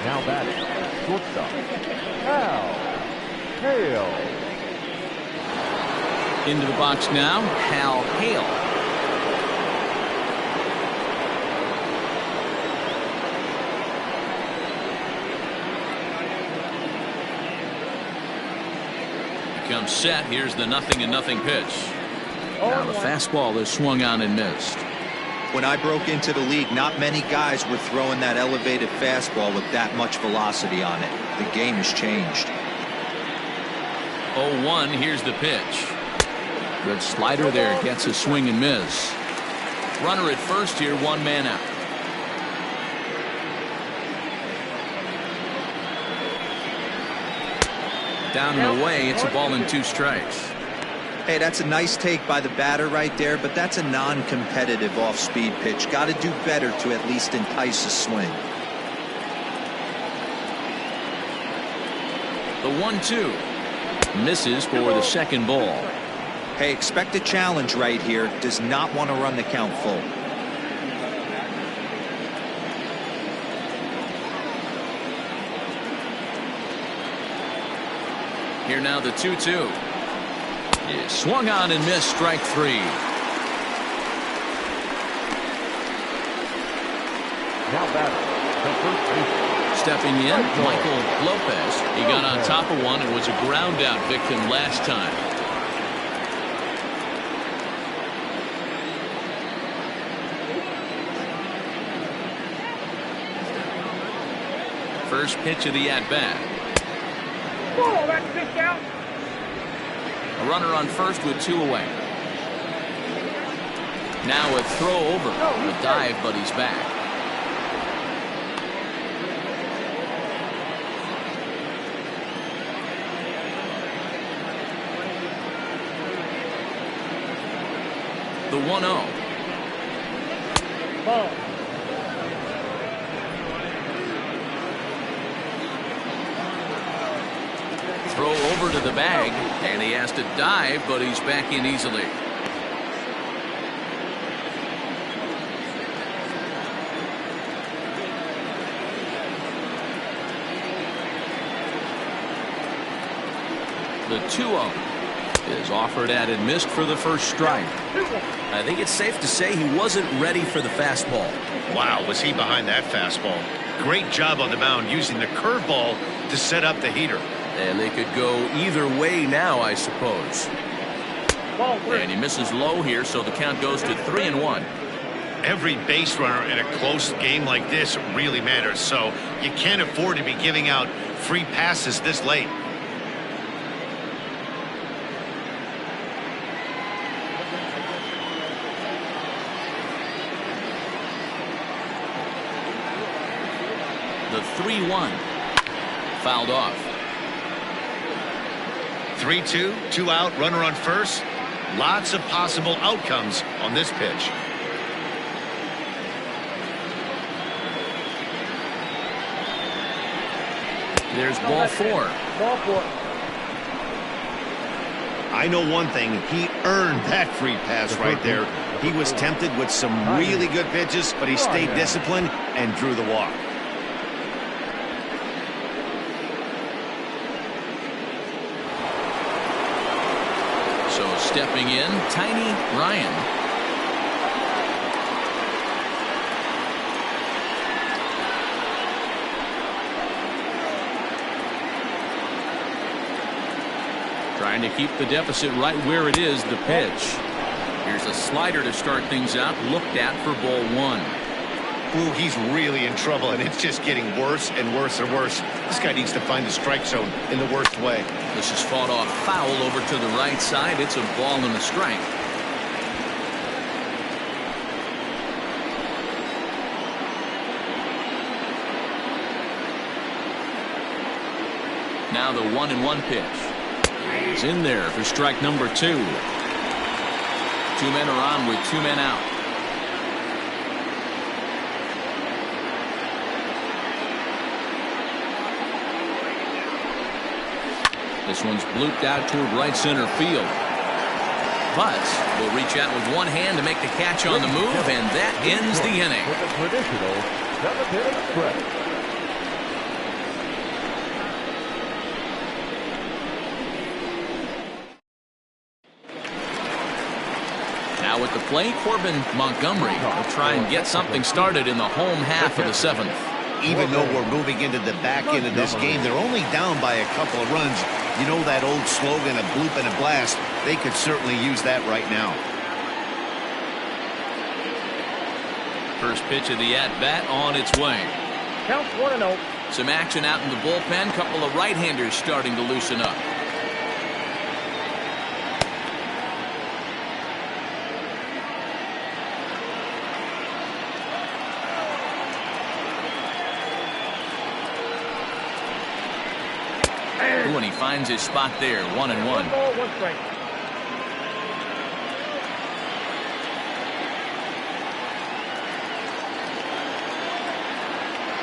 Now batting, shortstop, Hal Hale. Into the box now, Hal Hale. Comes set. Here's the 0-0 pitch. Now the fastball is swung on and missed. When I broke into the league, not many guys were throwing that elevated fastball with that much velocity on it. The game has changed. 0-1. Here's the pitch. Good slider there. Gets a swing and miss. Runner at first here. 1 man out. Down and away. It's a ball and 2 strikes. Hey, that's a nice take by the batter right there, but that's a non-competitive off-speed pitch. Got to do better to at least entice a swing. The 1-2. Misses for the second ball. Hey, expect a challenge right here. Does not want to run the count full. Here now the 2-2. Is swung on and missed. Strike three. Now batting, the first baseman. Stepping in, Michael Lopez. He got on top of one and was a ground out victim last time. First pitch of the at-bat. Oh, that's pitch out. A runner on first with two away. Now a throw over. A dive, but he's back. The 1-0. Ball. Throw over to the bag, and he has to dive, but he's back in easily. The 2-0 is offered at and missed for the first strike. I think it's safe to say he wasn't ready for the fastball. Wow, was he behind that fastball? Great job on the mound using the curveball to set up the heater. And they could go either way now, I suppose. And he misses low here, so the count goes to 3-1. Every base runner in a close game like this really matters, so you can't afford to be giving out free passes this late. The 3-1 fouled off. 3-2, 2 out, runner on first. Lots of possible outcomes on this pitch. There's ball four. Ball four. I know one thing. He earned that free pass right there. He was tempted with some really good pitches, but he stayed disciplined and drew the walk. So stepping in, Tiny Ryan. Trying to keep the deficit right where it is, the pitch. Here's a slider to start things out, looked at for ball one. Ooh, he's really in trouble, and it's just getting worse and worse and worse. This guy needs to find the strike zone in the worst way. This is fought off foul over to the right side. It's a ball and a strike. Now the 1-1 pitch. He's in there for strike number 2. 2 men are on with 2 men out. This one's blooped out toward right center field. Butts will reach out with one hand to make the catch on the move, and that ends the inning. With a traditional 7th stretch. Now at the plate, Corbin Montgomery will try and get something started in the home half of the 7th. Even though we're moving into the back end of this game, they're only down by a couple of runs. You know that old slogan, a bloop and a blast? They could certainly use that right now. First pitch of the at-bat on its way. Count 1-0. Some action out in the bullpen. Couple of right-handers starting to loosen up. And he finds his spot there, 1-1. 1 ball, 1 strike.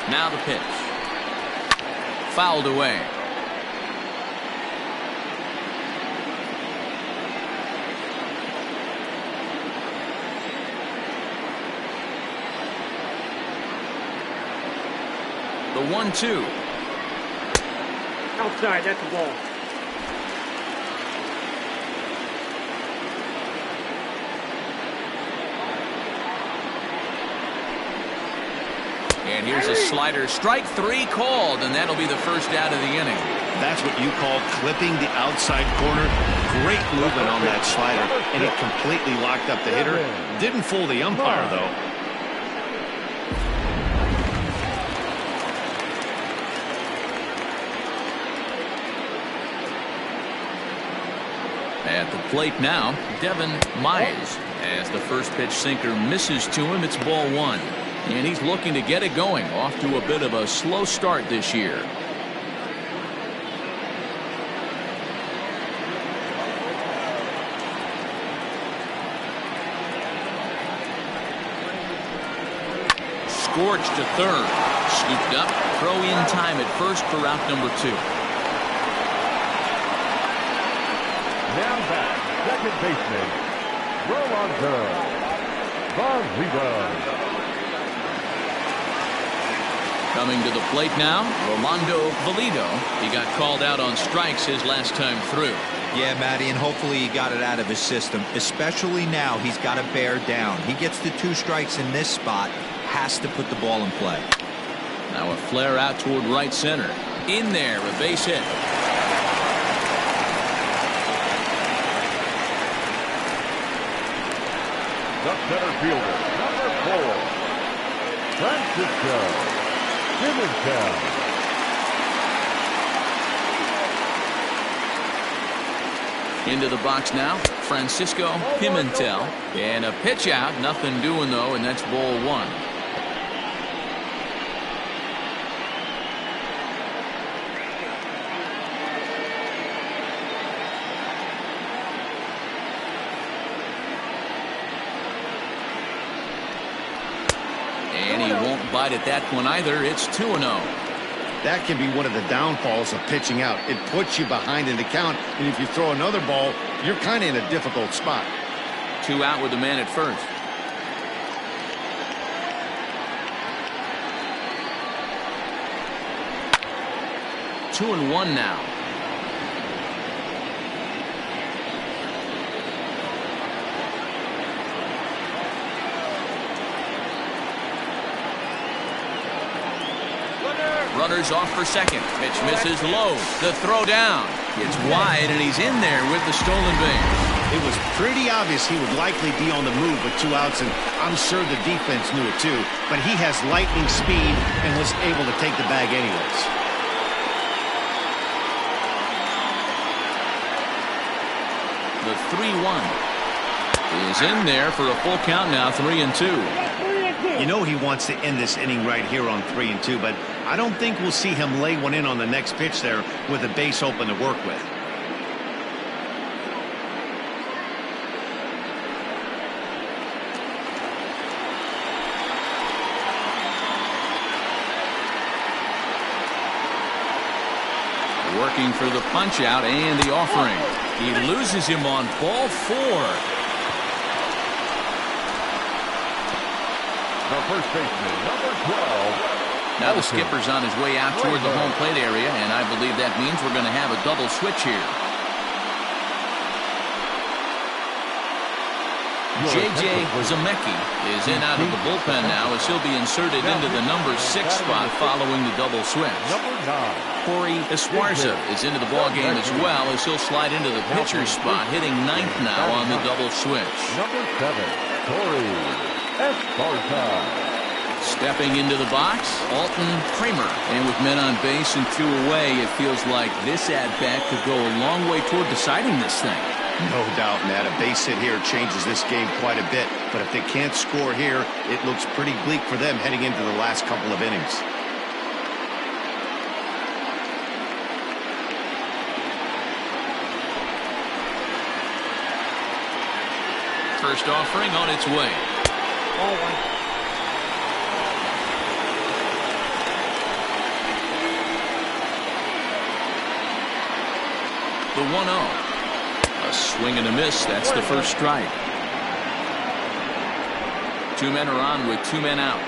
Now the pitch. Fouled away. The 1-2. Outside, that's the ball. And here's a slider. Strike 3 called, and that'll be the first out of the inning. That's what you call clipping the outside corner. Great movement on that slider, and it completely locked up the hitter. Didn't fool the umpire, though. At the plate now, Devin Mize. As the first pitch sinker misses to him, it's ball 1. And he's looking to get it going. Off to a bit of a slow start this year. Scorched to third. Scooped up. Throw in time at first for out number 2. Now back, second baseman, Rosales. Coming to the plate now, Rolando Valido. He got called out on strikes his last time through. Yeah, Matty, and hopefully he got it out of his system. Especially now, he's got to bear down. He gets the 2 strikes in this spot, has to put the ball in play. Now a flare out toward right center. In there, a base hit. The center fielder, number 4, Francisco Pimentel. Into the box now, Francisco Pimentel. And a pitch out, nothing doing though, and that's ball 1. And he won't bite at that one either. It's 2-0. That can be one of the downfalls of pitching out. It puts you behind in the count, and if you throw another ball, you're kind of in a difficult spot. 2 out with the man at first. Two and one now. Runners off for second. Pitch misses low. The throw down. It's wide, and he's in there with the stolen base. It was pretty obvious he would likely be on the move with 2 outs, and I'm sure the defense knew it too. But he has lightning speed and was able to take the bag anyways. The 3-1 is in there for a full count now. 3-2. You know he wants to end this inning right here on 3-2, but I don't think we'll see him lay one in on the next pitch there with a base open to work with. Working for the punch out and the offering. He loses him on ball 4. The first baseman, number 12. Now the skipper's on his way out toward the home plate area, and I believe that means we're going to have a double switch here. J.J. Zemecki is in out of the bullpen now as he'll be inserted into the number 6 spot following the double switch. Number 9. Corey Esparza is into the ballgame as well as he'll slide into the pitcher's spot, hitting 9th now on the double switch. Number 7, Corey Esparza. Stepping into the box, Alton Kramer. And with men on base and 2 away, it feels like this at-bat could go a long way toward deciding this thing. No doubt, Matt. A base hit here changes this game quite a bit. But if they can't score here, it looks pretty bleak for them heading into the last couple of innings. First offering on its way. Ball 1. The 1-0. A swing and a miss. That's the first strike. 2 men are on with 2 men out.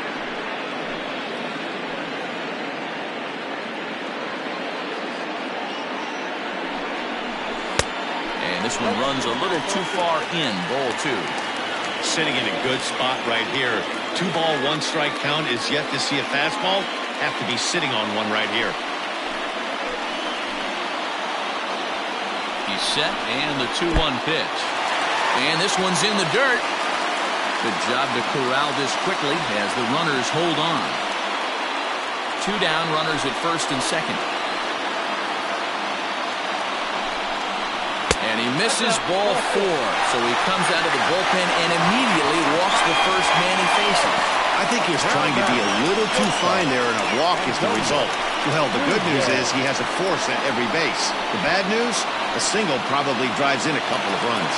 And this one runs a little too far in, ball 2. Sitting in a good spot right here. 2-ball, 1-strike count is yet to see a fastball. Have to be sitting on one right here. He's set, and the 2-1 pitch. And this one's in the dirt. Good job to corral this quickly as the runners hold on. 2 down, runners at first and second. And he misses ball 4. So he comes out of the bullpen and immediately walks the first man he faces. I think he was trying to be a little too fine there, and a walk is the result. Well, the good news is he has a force at every base. The bad news, a single probably drives in a couple of runs.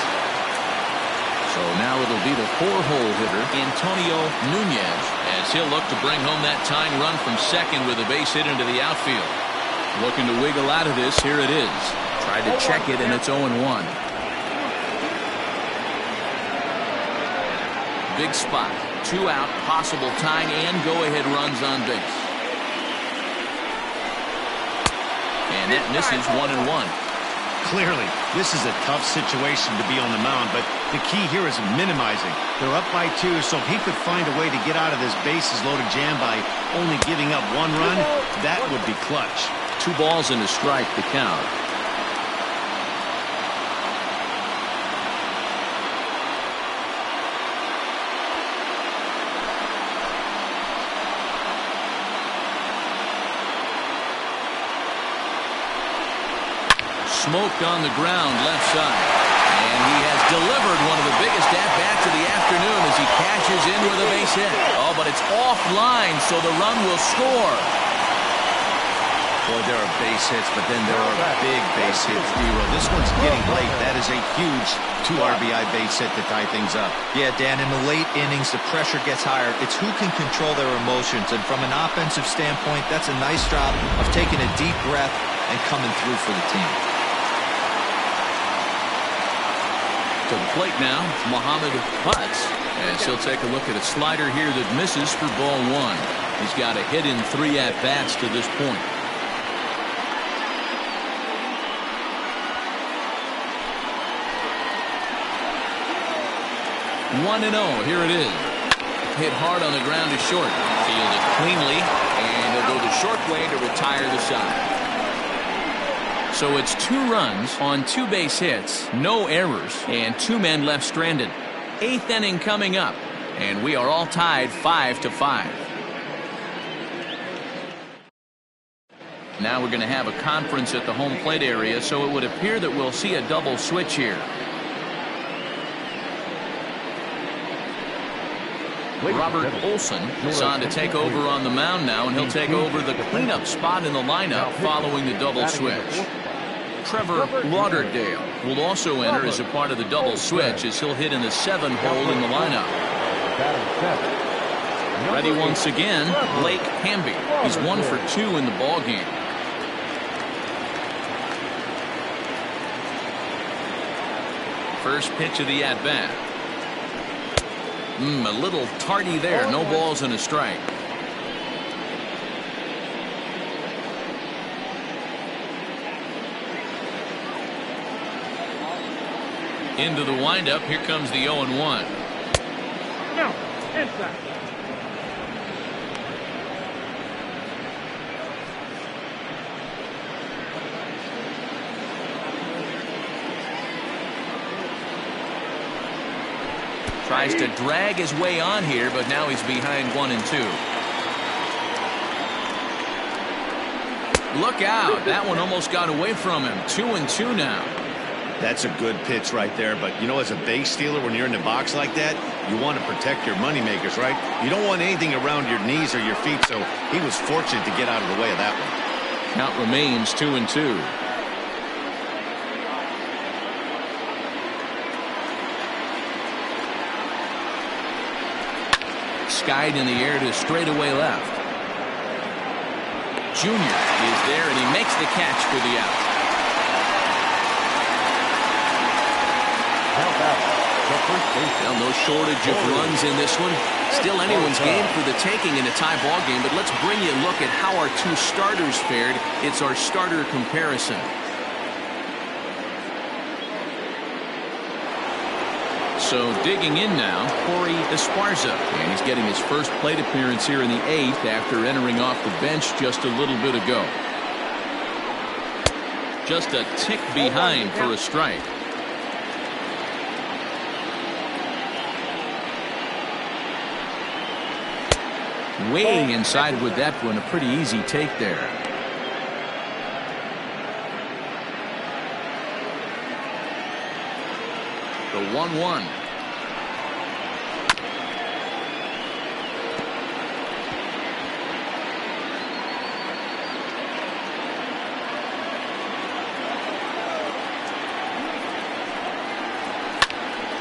So now it'll be the 4-hole hitter, Antonio Nunez, as he'll look to bring home that tying run from second with a base hit into the outfield. Looking to wiggle out of this. Here it is. Tried to check it, and it's 0-1. Big spot. 2 out, possible tying and go-ahead runs on base. And that misses 1-1. Clearly, this is a tough situation to be on the mound, but the key here is minimizing. They're up by 2, so if he could find a way to get out of this bases-loaded jam by only giving up 1 run, that would be clutch. 2 balls and a strike to count. Smoked on the ground left side. And he has delivered one of the biggest at-bats of the afternoon as he cashes in with a base hit. Oh, but it's offline, so the run will score. Boy, there are base hits, but then there are big base hits, Zero. This one's getting late. That is a huge 2 RBI base hit to tie things up. Yeah, Dan, in the late innings, the pressure gets higher. It's who can control their emotions. And from an offensive standpoint, that's a nice job of taking a deep breath and coming through for the team. To the plate now, Muhammad Butts, as he'll take a look at a slider here that misses for ball 1. He's got a hit in 3 at-bats to this point. 1-0. Here it is. Hit hard on the ground to short. Fielded cleanly, and he'll go the short way to retire the side. So it's 2 runs on 2 base hits, no errors, and 2 men left stranded. 8th inning coming up, and we are all tied 5-5. Now we're going to have a conference at the home plate area, so it would appear that we'll see a double switch here. Robert Olson is on to take over on the mound now, and he'll take over the cleanup spot in the lineup following the double switch. Trevor Lauderdale will also enter as a part of the double switch as he'll hit in the 7th hole in the lineup. Ready once again, Blake Hamby. He's 1 for 2 in the ballgame. First pitch of the at-bat. A little tardy there. No balls and a strike. Into the windup. Here comes the 0-1. No, inside. Tries to drag his way on here, but now he's behind 1 and 2. Look out. That one almost got away from him. 2 and 2 now. That's a good pitch right there, but you know, as a base stealer, when you're in the box like that, you want to protect your moneymakers, right? You don't want anything around your knees or your feet, so he was fortunate to get out of the way of that one. Count remains 2 and 2. Skied in the air to straightaway left. Junior is there, and he makes the catch for the out. Well, no shortage of runs in this one. Still anyone's game for the taking in a tie ball game, but let's bring you a look at how our 2 starters fared. It's our starter comparison. So digging in now, Corey Esparza. And he's getting his first plate appearance here in the 8th after entering off the bench just a little bit ago. Just a tick behind for a strike. Way inside with that one. A pretty easy take there. The 1-1.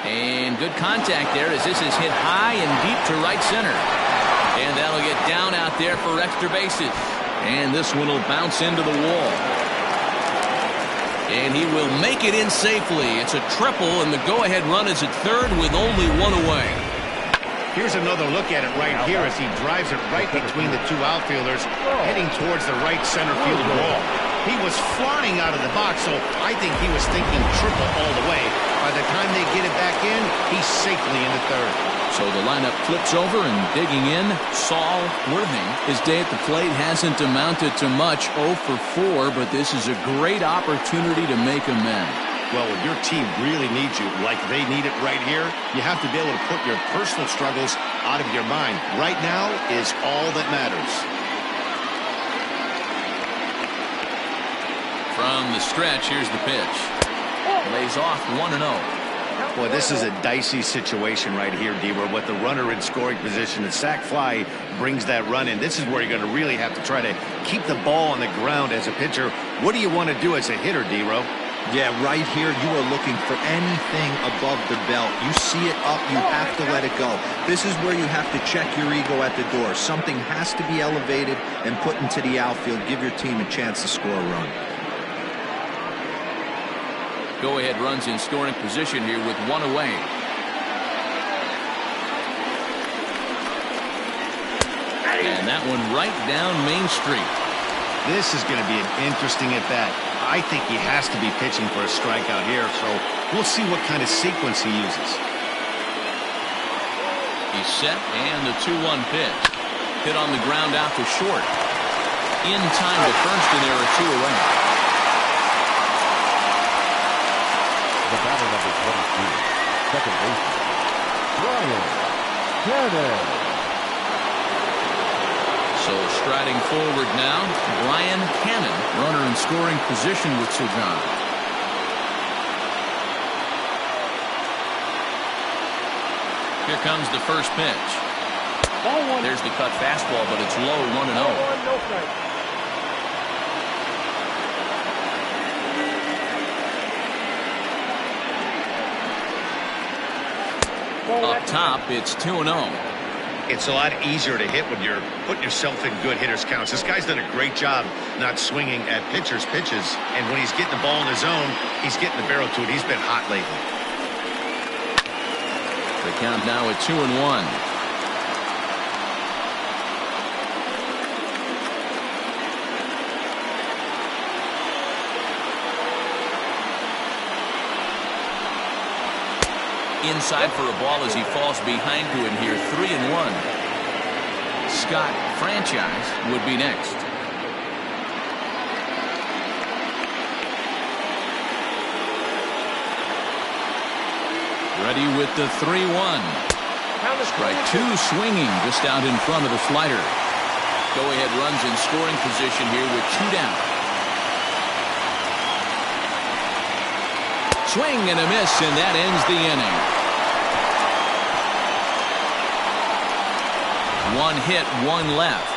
And good contact there as this is hit high and deep to right center. And that'll get down out there for extra bases. And this one will bounce into the wall. And he will make it in safely. It's a triple, and the go-ahead run is at third with only one away. Here's another look at it right here as he drives it right between the two outfielders, heading towards the right center field wall. He was flying out of the box, so I think he was thinking triple all the way. By the time they get it back in, he's safely into third. So the lineup flips over and digging in, Saul Worthing. His day at the plate hasn't amounted to much, 0 for 4, but this is a great opportunity to make amends. Well, when your team really needs you, like they need it right here, you have to be able to put your personal struggles out of your mind. Right now is all that matters. From the stretch, here's the pitch. Lays off 1-0. Boy, this is a dicey situation right here, D-Row. With the runner in scoring position, the sac fly brings that run in. This is where you're going to really have to try to keep the ball on the ground as a pitcher. What do you want to do as a hitter, D-Row? Yeah, right here, you are looking for anything above the belt. You see it up, you have to let it go. This is where you have to check your ego at the door. Something has to be elevated and put into the outfield. Give your team a chance to score a run. Go-ahead runs in scoring position here with one away. And that one right down Main Street. This is going to be an interesting at-bat. I think he has to be pitching for a strikeout here, so we'll see what kind of sequence he uses. He's set, and the 2-1 pitch. Hit on the ground out to short. In time to first, and there are two away. The batter number 22, second baseman, Brian Cannon. So striding forward now, Brian Cannon, runner in scoring position with Sir John. Here comes the first pitch. There's the cut fastball, but it's low, 1-0. Up top, it's 2-0. It's a lot easier to hit when you're putting yourself in good hitters' counts. This guy's done a great job not swinging at pitchers' pitches. And when he's getting the ball in his zone, he's getting the barrel to it. He's been hot lately. The count now at 2-1. Inside for a ball as he falls behind to him here. 3-1. Scott Franchise would be next. Ready with the 3-1. Strike two, swinging just out in front of the slider. Go-ahead runs in scoring position here with two down. Swing and a miss, and that ends the inning. One hit, one left.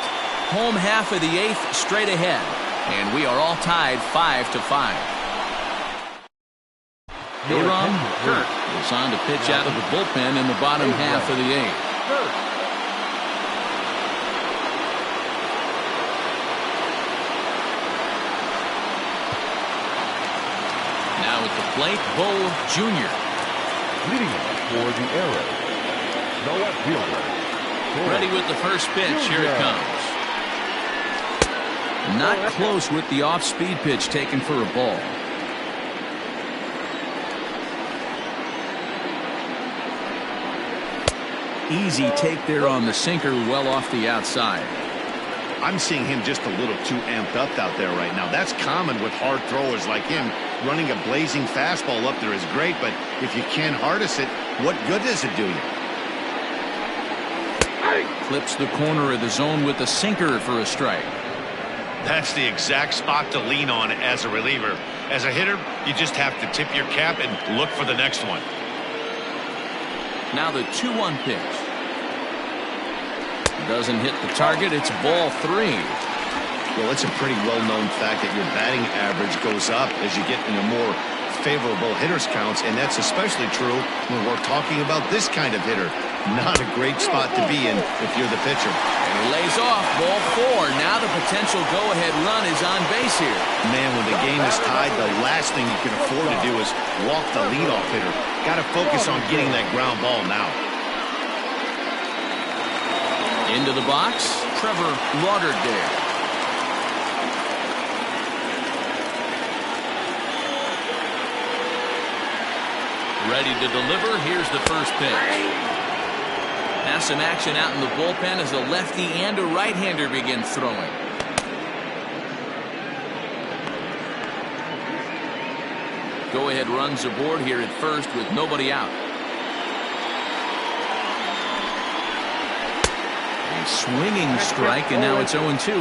Home half of the 8th straight ahead. And we are all tied 5-5. Aaron Kurt is on to pitch out of the bullpen in the bottom half of the 8th. Now at the plate, Bull Jr. Leading for the Arrows, the left fielder. Ready with the first pitch. Here it comes. Not close with the off-speed pitch taken for a ball. Easy take there on the sinker, well off the outside. I'm seeing him just a little too amped up out there right now. That's common with hard throwers like him. Running a blazing fastball up there is great, but if you can't harness it, what good does it do you? Clips the corner of the zone with the sinker for a strike. That's the exact spot to lean on as a reliever. As a hitter, you just have to tip your cap and look for the next one. Now the 2-1 pitch. Doesn't hit the target. It's ball 3. Well, it's a pretty well-known fact that your batting average goes up as you get into more favorable hitters counts, and that's especially true when we're talking about this kind of hitter. Not a great spot to be in if you're the pitcher. And he lays off ball 4. Now the potential go-ahead run is on base here. Man, when the game is tied, the last thing you can afford to do is walk the leadoff hitter. Got to focus on getting that ground ball now. Into the box, Trevor Lauderdale. Ready to deliver. Here's the first pitch. Now some action out in the bullpen as a lefty and a right-hander begin throwing. Go-ahead runs aboard here at first with nobody out. A swinging strike, and now it's 0-2.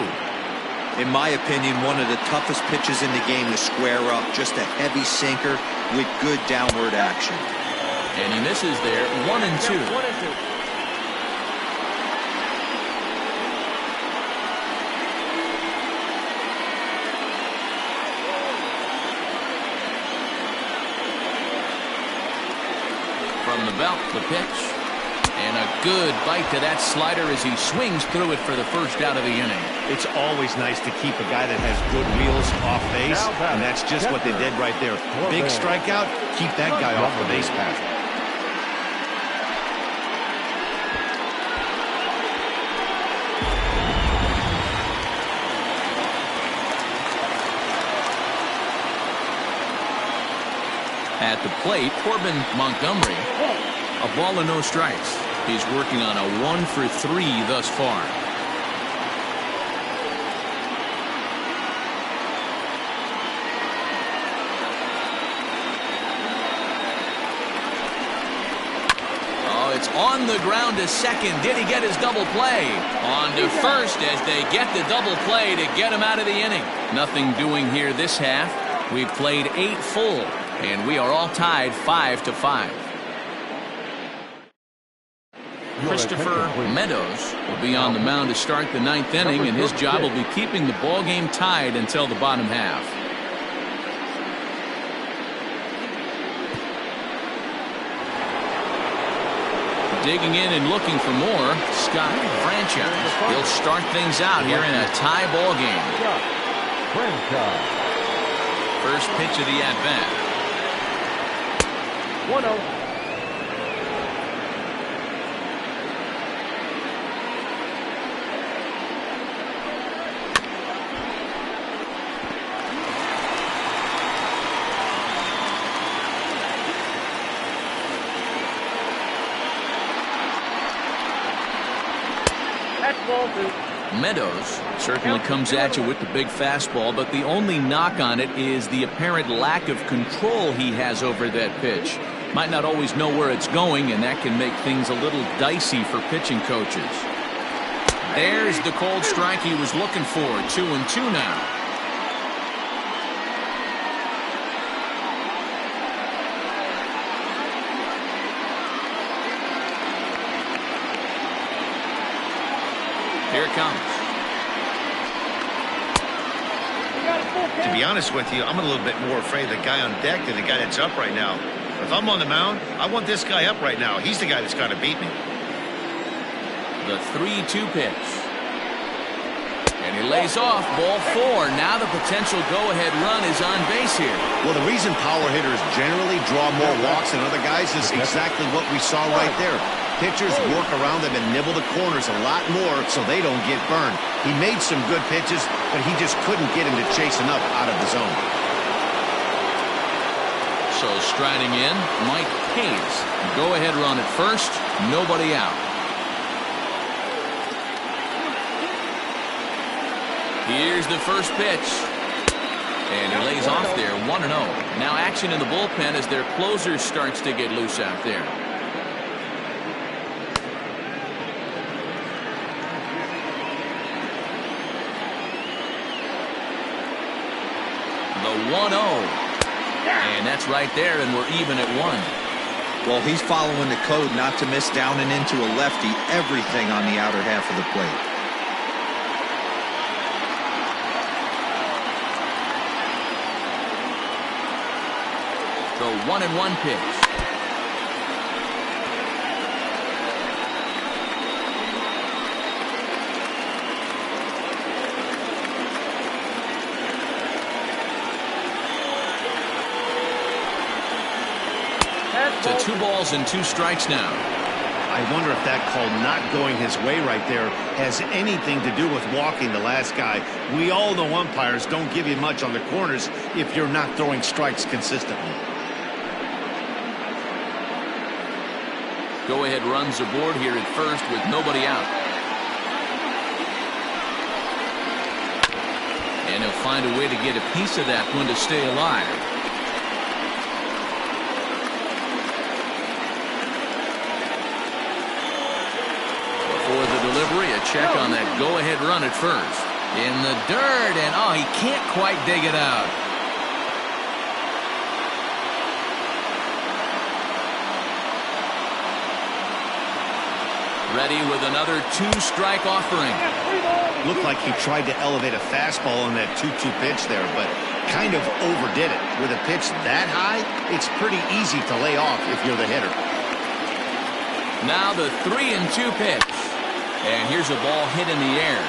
In my opinion, one of the toughest pitches in the game to square up. Just a heavy sinker with good downward action. And he misses there. 1-2. From the belt, the pitch. And a good bite to that slider as he swings through it for the first out of the inning. It's always nice to keep a guy that has good wheels off base, and that's just what they did right there. Big strikeout, keep that guy off the base path. At the plate, Corbin Montgomery. A ball and no strikes. He's working on a 1-for-3 thus far. Oh, it's on the ground to second. Did he get his double play? On to first as they get the double play to get him out of the inning. Nothing doing here this half. We've played 8 full, and we are all tied 5-5. Christopher Meadows will be on the mound to start the 9th inning, and his job will be keeping the ball game tied until the bottom half. Digging in and looking for more, Scott Franchise. He'll start things out here in a tie ball game. First pitch of the at-bat. 1-0. Meadows certainly comes at you with the big fastball, but the only knock on it is the apparent lack of control he has over that pitch. Might not always know where it's going, and that can make things a little dicey for pitching coaches. There's the cold strike he was looking for. 2-2 now. Here it comes. To be honest with you, I'm a little bit more afraid of the guy on deck than the guy that's up right now. If I'm on the mound, I want this guy up right now. He's the guy that's got to beat me. The 3-2 pitch. And he lays off ball 4. Now the potential go-ahead run is on base here. Well, the reason power hitters generally draw more walks than other guys is exactly what we saw right there. Pitchers work around them and nibble the corners a lot more so they don't get burned. He made some good pitches, but he just couldn't get him to chase enough out of the zone. So striding in, Mike Hayes. Go-ahead run at first, nobody out. Here's the first pitch. And he lays off there, 1-0. Now action in the bullpen as their closer starts to get loose out there. The 1-0. And that's right there, and we're even at 1. Well, he's following the code not to miss down and into a lefty, everything on the outer half of the plate. The 1-1 pitch. To 2 balls and 2 strikes now. I wonder if that call not going his way right there has anything to do with walking the last guy. We all know umpires don't give you much on the corners if you're not throwing strikes consistently. Go-ahead runs aboard here at first with nobody out. And he'll find a way to get a piece of that one to stay alive. Before the delivery, a check on that go-ahead run at first. In the dirt, and oh, he can't quite dig it out. Ready with another 2-strike offering. Looked like he tried to elevate a fastball on that 2-2 pitch there, but kind of overdid it. With a pitch that high, it's pretty easy to lay off if you're the hitter. Now the 3-2 pitch. And here's a ball hit in the air.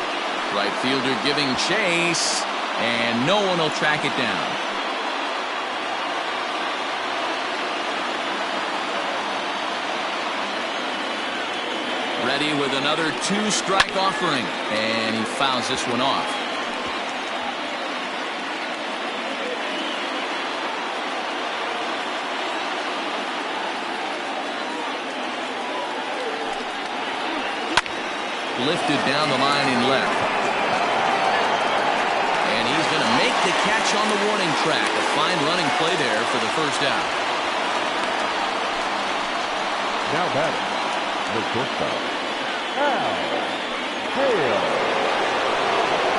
Right fielder giving chase, and no one will track it down. Ready with another 2-strike offering, and he fouls this one off. Lifted down the line in left. And he's going to make the catch on the warning track. A fine running play there for the first out. Now batting, the shortstop, Hale.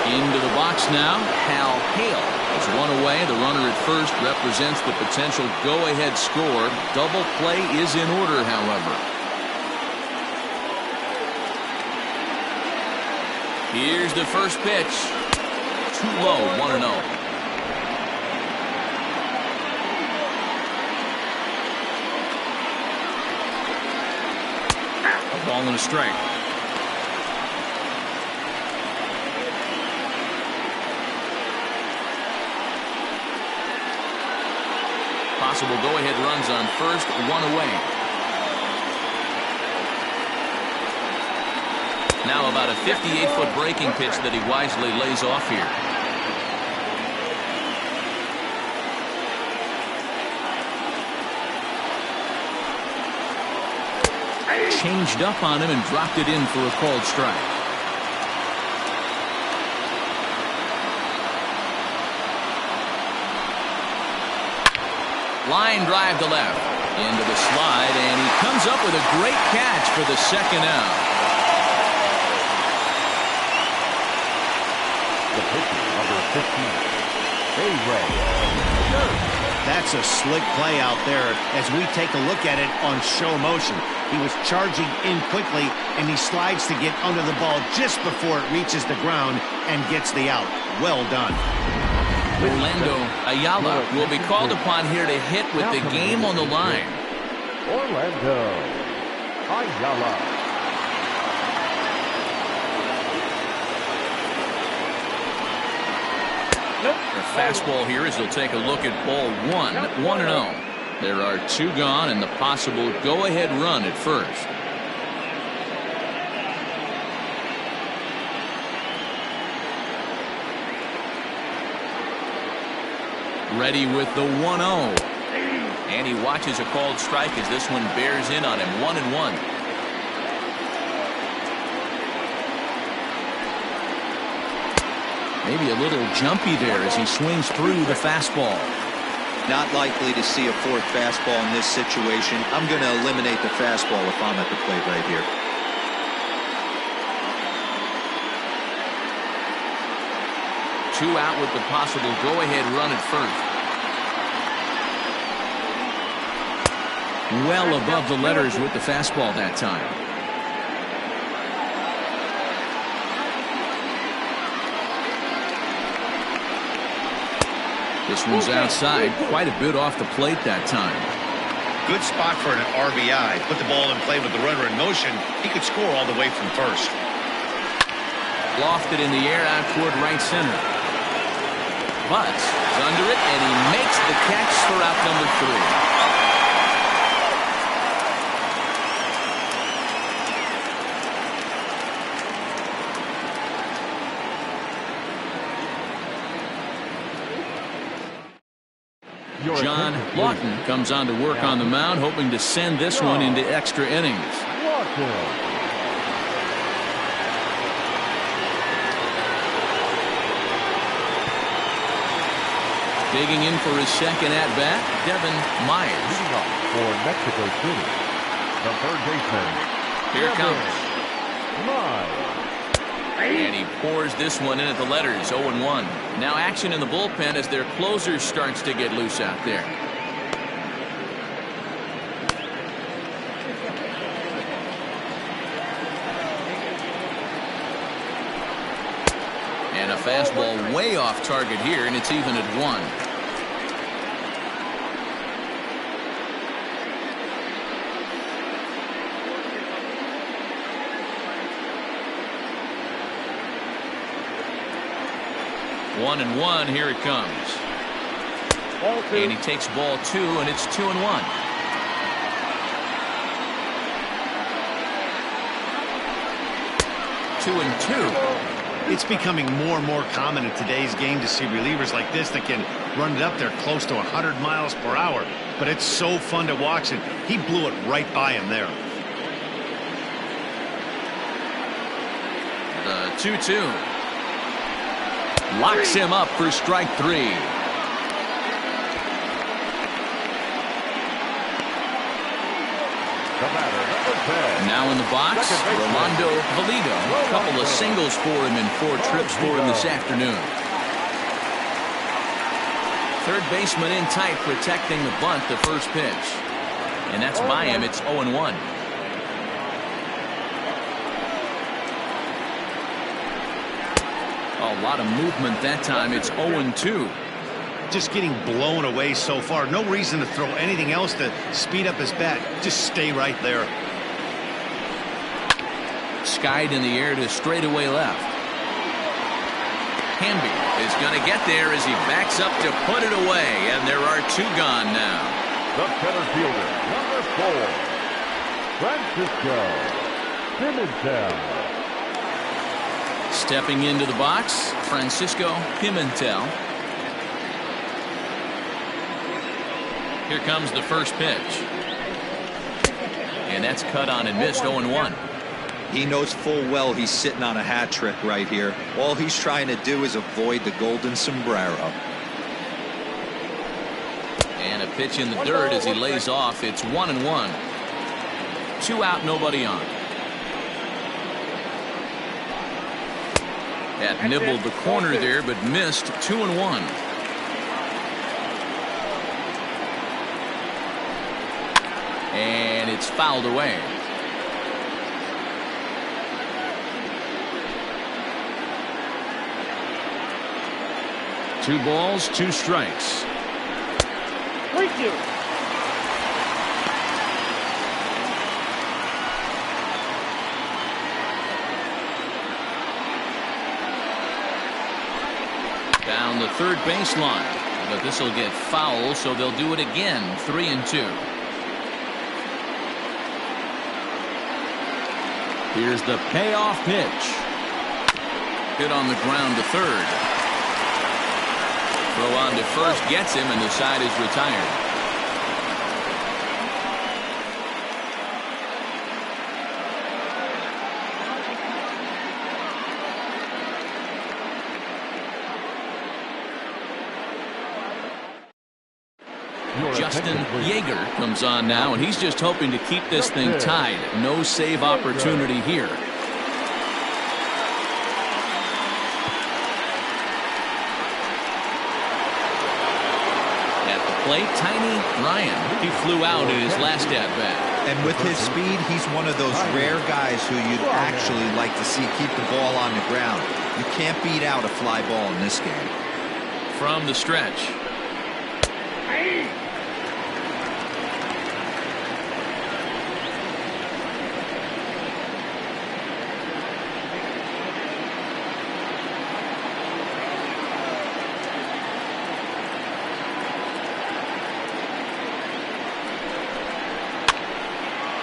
Into the box now, Hal Hale is one away. The runner at first represents the potential go-ahead score. Double play is in order, however. Here's the first pitch. Too low, 1-0. A ball and a strike. Possible go-ahead runs on first, 1 away. Now about a 58-foot breaking pitch that he wisely lays off here. Changed up on him and dropped it in for a called strike. Line drive to left. Into the slide, and he comes up with a great catch for the second out. The pitcher, number 15, A-Ray. That's a slick play out there as we take a look at it on show motion. He was charging in quickly, and he slides to get under the ball just before it reaches the ground and gets the out. Well done. Orlando Ayala will be called upon here to hit with the game on the line. Orlando Ayala. The fastball here as he'll take a look at ball 1, 1-0. There are 2 gone and the possible go-ahead run at first. Ready with the 1-0. And he watches a called strike as this one bears in on him, 1-1. Maybe a little jumpy there as he swings through the fastball. Not likely to see a fourth fastball in this situation. I'm going to eliminate the fastball if I'm at the plate right here. Two out with the possible go-ahead run at first. Well above the letters with the fastball that time. This one's outside, quite a bit off the plate that time. Good spot for an RBI. Put the ball in play with the runner in motion. He could score all the way from first. Lofted in the air out toward right center. Butts is under it, and he makes the catch for out number 3. John Lawton comes on to work on the mound, hoping to send this one into extra innings. Digging in for his second at-bat, Devin Myers. For Mexico City, the third baseman. Here comes. Myers. And he pours this one in at the letters, 0-1. Now action in the bullpen as their closer starts to get loose out there. And a fastball way off target here, and it's even at 1. One and one, here it comes. And he takes ball 2, and it's 2-1. Two and two. It's becoming more and more common in today's game to see relievers like this that can run it up there close to 100 miles per hour. But it's so fun to watch, and he blew it right by him there. The 2-2. Locks him up for strike 3. Now in the box, Rolando Valito. A couple of singles for him and 4 trips for him this afternoon. Third baseman in tight, protecting the bunt, the first pitch. And that's by him. It's 0-1. A lot of movement that time. It's 0-2. Just getting blown away so far. No reason to throw anything else to speed up his bat. Just stay right there. Skied in the air to straightaway left. Hamby is going to get there as he backs up to put it away, and there are 2 gone now. The center fielder, number 4, Francisco Pimentel. Stepping into the box, Francisco Pimentel. Here comes the first pitch. And that's cut on and missed, 0-1. He knows full well he's sitting on a hat trick right here. All he's trying to do is avoid the golden sombrero. And a pitch in the dirt as he lays off. It's 1-1. 2 out, nobody on. That nibbled the corner there, but missed. 2-1. And it's fouled away. Two balls, 2 strikes. Thank you. Down the third baseline, but this will get foul, so they'll do it again. 3-2. Here's the payoff pitch. Hit on the ground to third. Throw on to first gets him, and the side is retired. Justin Yeager comes on now, and he's just hoping to keep this thing tied. No save opportunity here. At the plate, Tiny Ryan. He flew out in his last at-bat. And with his speed, he's one of those rare guys who you'd actually like to see keep the ball on the ground. You can't beat out a fly ball in this game. From the stretch.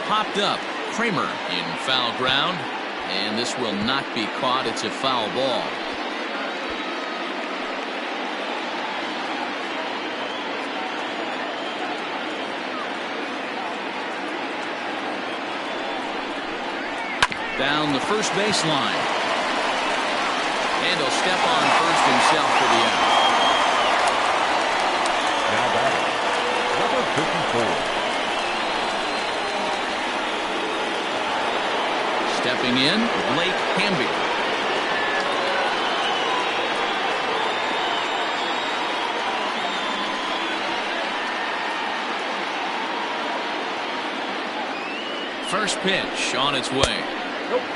Popped up. Kramer in foul ground. And this will not be caught. It's a foul ball. Down the first baseline. And he'll step on first himself for the out. Now batting, number 54. Stepping in, Blake Hamby. First pitch on its way.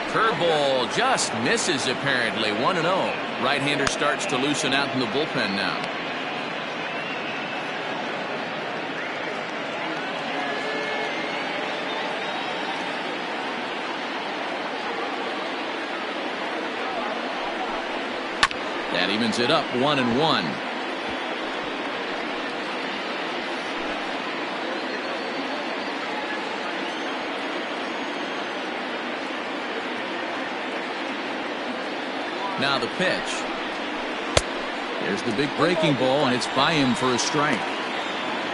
Curveball just misses apparently. 1-0. Right-hander starts to loosen out in the bullpen now. That evens it up 1-1. Now the pitch. There's the big breaking ball, and it's by him for a strike.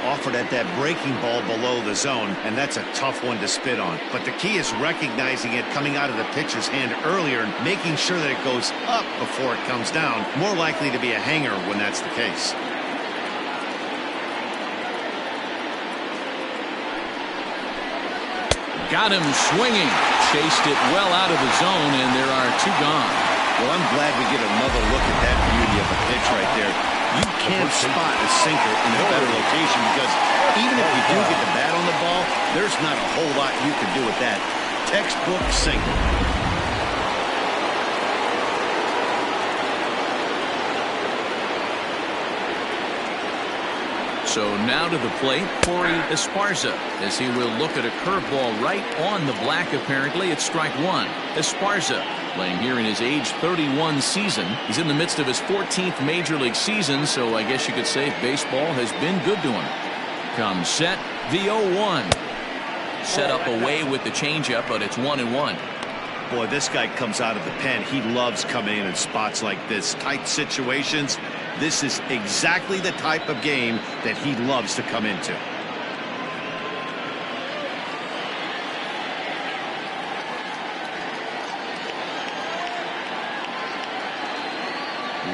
Offered at that breaking ball below the zone, and that's a tough one to spit on. But the key is recognizing it coming out of the pitcher's hand earlier and making sure that it goes up before it comes down. More likely to be a hanger when that's the case. Got him swinging. Chased it well out of the zone, and there are two gone. Well, I'm glad we get another look at that beauty of a pitch right there. You can't spot a sinker in a better location because even if you do get the bat on the ball, there's not a whole lot you can do with that. Textbook sinker. So now to the plate, Corey Esparza, as he will look at a curveball right on the black. Apparently, it's strike one. Esparza playing here in his age 31 season. He's in the midst of his 14th major league season, so I guess you could say baseball has been good to him. Comes set, the 0-1. Set up away with the changeup, but it's 1-1. Boy, this guy comes out of the pen. He loves coming in spots like this. Tight situations. This is exactly the type of game that he loves to come into.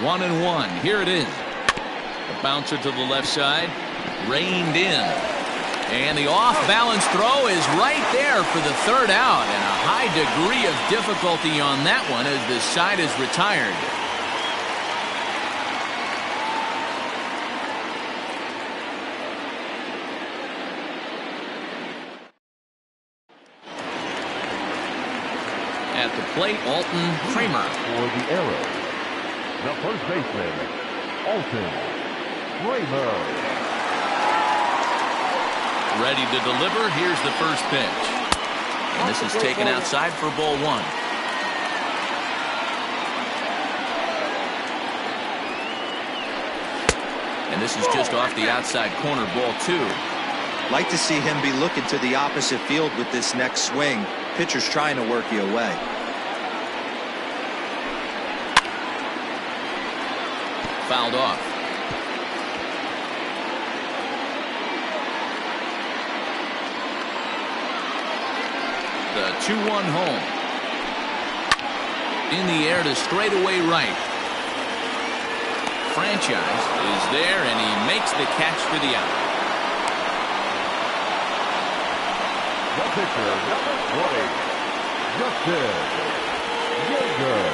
One and one. Here it is. The bouncer to the left side. Reined in. And the off-balance throw is right there for the third out. And a high degree of difficulty on that one as the side is retired. At the plate, Alton Kramer. For the Arrows, the first baseman, Alton Kramer. Ready to deliver. Here's the first pitch. And this is taken outside for ball one. And this is just off the outside corner, ball two. Like to see him be looking to the opposite field with this next swing. Pitcher's trying to work you away. Fouled off. The 2-1 home. In the air to straightaway right. Franchise is there, and he makes the catch for the out. pitcher, number 20, Justin Yeager.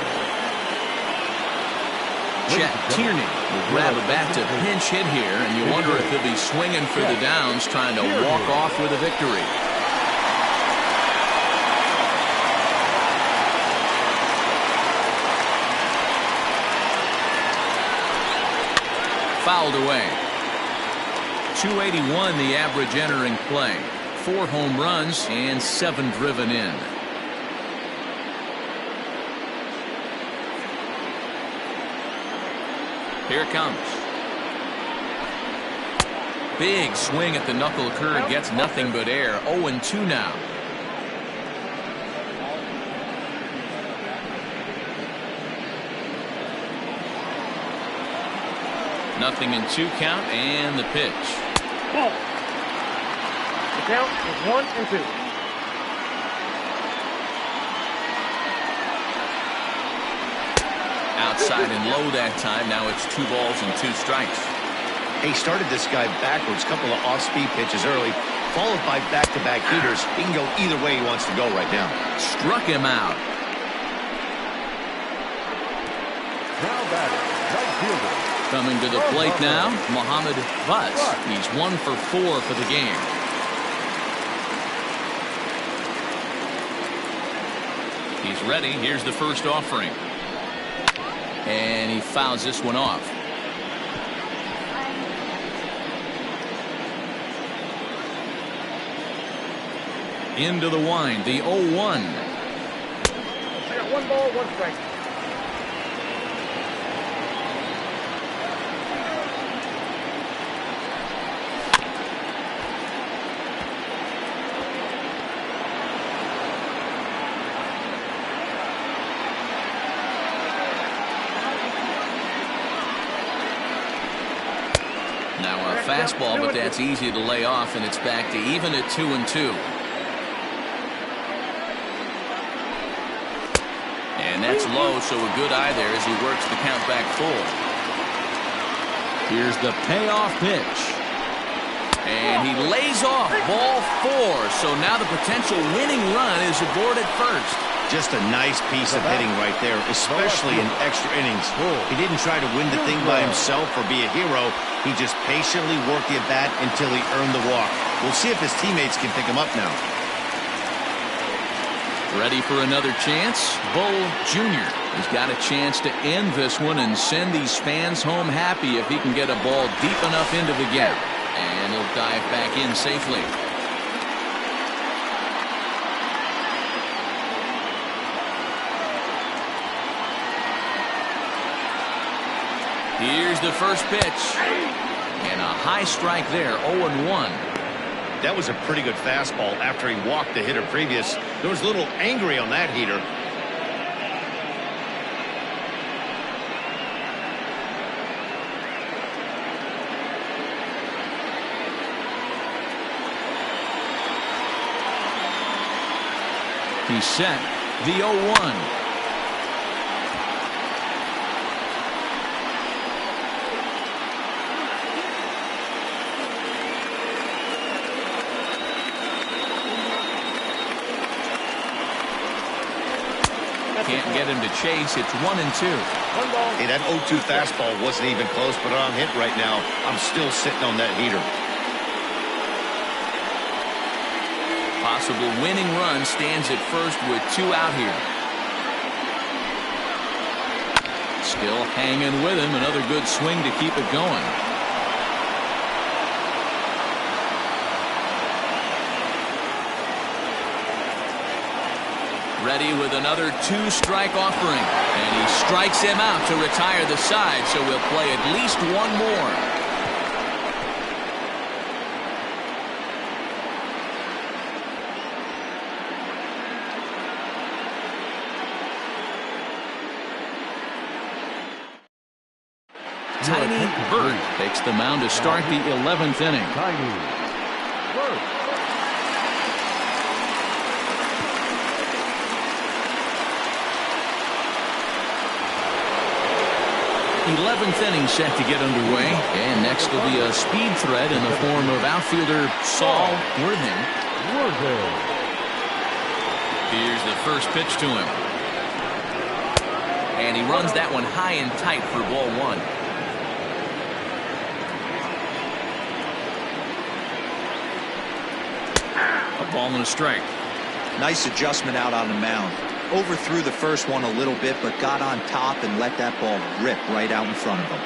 Chet Tierney will grab a bat to pinch hit here, and you wonder if he'll be swinging for the downs, trying to walk off with a victory. Fouled away. 281 the average entering play. 4 home runs and 7 driven in. Here it comes. Big swing at the knuckle curve, gets nothing but air. 0-2 now. Nothing in 2 count, and the pitch. Ball. The count is 1-2. Outside and low that time. Now it's 2 balls and 2 strikes. He started this guy backwards, couple of off-speed pitches early, followed by back-to-back heaters. He can go either way he wants to go right now. Struck him out. Now batting, right fielder. Coming to the plate now, Mohamed Butts. He's 1 for 4 for the game. He's ready. Here's the first offering. And he fouls this one off. Into the wind, the 0-1. I got 1 ball, 1 strike. Now a fastball, but that's easy to lay off, and it's back to even at 2-2. And that's low, so a good eye there as he works the count back full. Here's the payoff pitch. And he lays off ball 4. So now the potential winning run is aboard at first. Just a nice piece of hitting right there, especially in extra innings. He didn't try to win the thing by himself or be a hero. He just patiently worked the at-bat until he earned the walk. We'll see if his teammates can pick him up now. Ready for another chance? Bull Jr. He's got a chance to end this one and send these fans home happy if he can get a ball deep enough into the gap. And he'll dive back in safely. Here's the first pitch. And a high strike there, 0-1. That was a pretty good fastball after he walked the hitter previous. There was a little angry on that heater. He's set. The 0-1. Can't get him to chase. It's 1-2. Hey, that 0-2 fastball wasn't even close, but on hit right now. I'm still sitting on that heater. Possible winning run stands at first with 2 out here. Still hanging with him. Another good swing to keep it going. Ready with another 2-strike offering. And he strikes him out to retire the side, so we'll play at least 1 more. Tiny Bird takes the mound to start the 11th inning. Tiny Bird. 11th inning set to get underway, and next will be a speed threat in the form of outfielder Saul Worthing. Here's the first pitch to him. And he runs that one high and tight for ball one. A ball and a strike. Nice adjustment out on the mound. Overthrew the first one a little bit, but got on top and let that ball rip right out in front of him.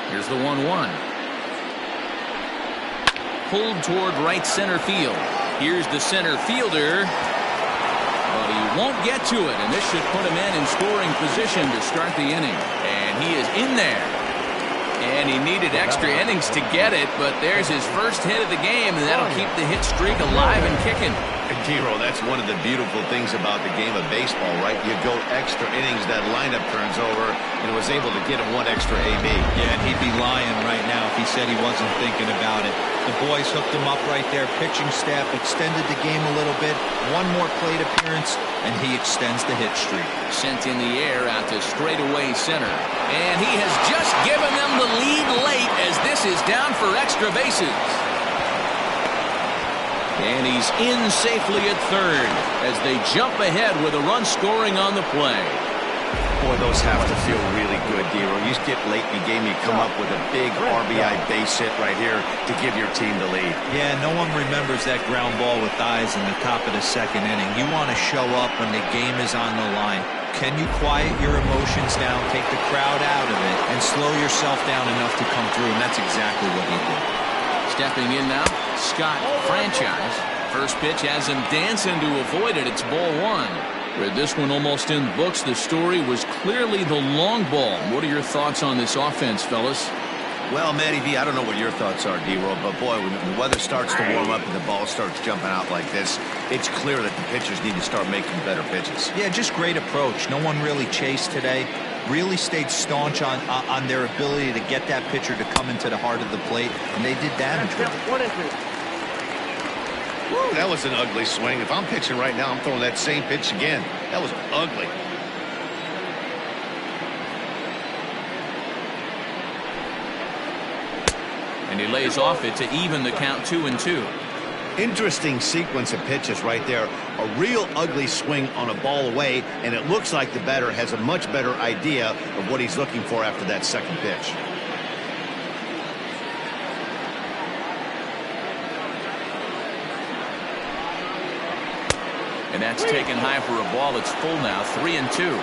Here's the 1-1. Pulled toward right center field. Here's the center fielder. But he won't get to it, and this should put him in scoring position to start the inning. And he is in there. And he needed extra innings to get it, but there's his first hit of the game, and that'll keep the hit streak alive and kicking. Giro, that's one of the beautiful things about the game of baseball, right? You go extra innings, that lineup turns over, and was able to get him one extra AB. Yeah, and he'd be lying right now if he said he wasn't thinking about it. The boys hooked him up right there. Pitching staff extended the game a little bit. One more plate appearance, and he extends the hit streak. Sent in the air out to straightaway center. And he has just given them the lead late as this is down for extra bases. And he's in safely at third as they jump ahead with a run scoring on the play. Boy, those have to feel really good, Giro. You get late in the game, you come up with a big RBI base hit right here to give your team the lead. Yeah, no one remembers that ground ball with eyes in the top of the second inning. You want to show up when the game is on the line. Can you quiet your emotions down, take the crowd out of it, and slow yourself down enough to come through? And that's exactly what he did. Stepping in now, Scott Franchise. First pitch has him dancing to avoid it. It's ball one. With this one almost in the books, the story was clearly the long ball. What are your thoughts on this offense, fellas? Well, Matty V, I don't know what your thoughts are, D-Roll, but boy, when the weather starts to warm up and the ball starts jumping out like this, it's clear that the pitchers need to start making better pitches. Yeah, just great approach. No one really chased today. Really stayed staunch on their ability to get that pitcher to come into the heart of the plate, and they did damage with it. Woo, that was an ugly swing. If I'm pitching right now, I'm throwing that same pitch again. That was ugly. And he lays off it to even the count 2-2. Interesting sequence of pitches right there. A real ugly swing on a ball away, and it looks like the batter has a much better idea of what he's looking for after that second pitch. And that's taken high for a ball. It's full now, 3-2.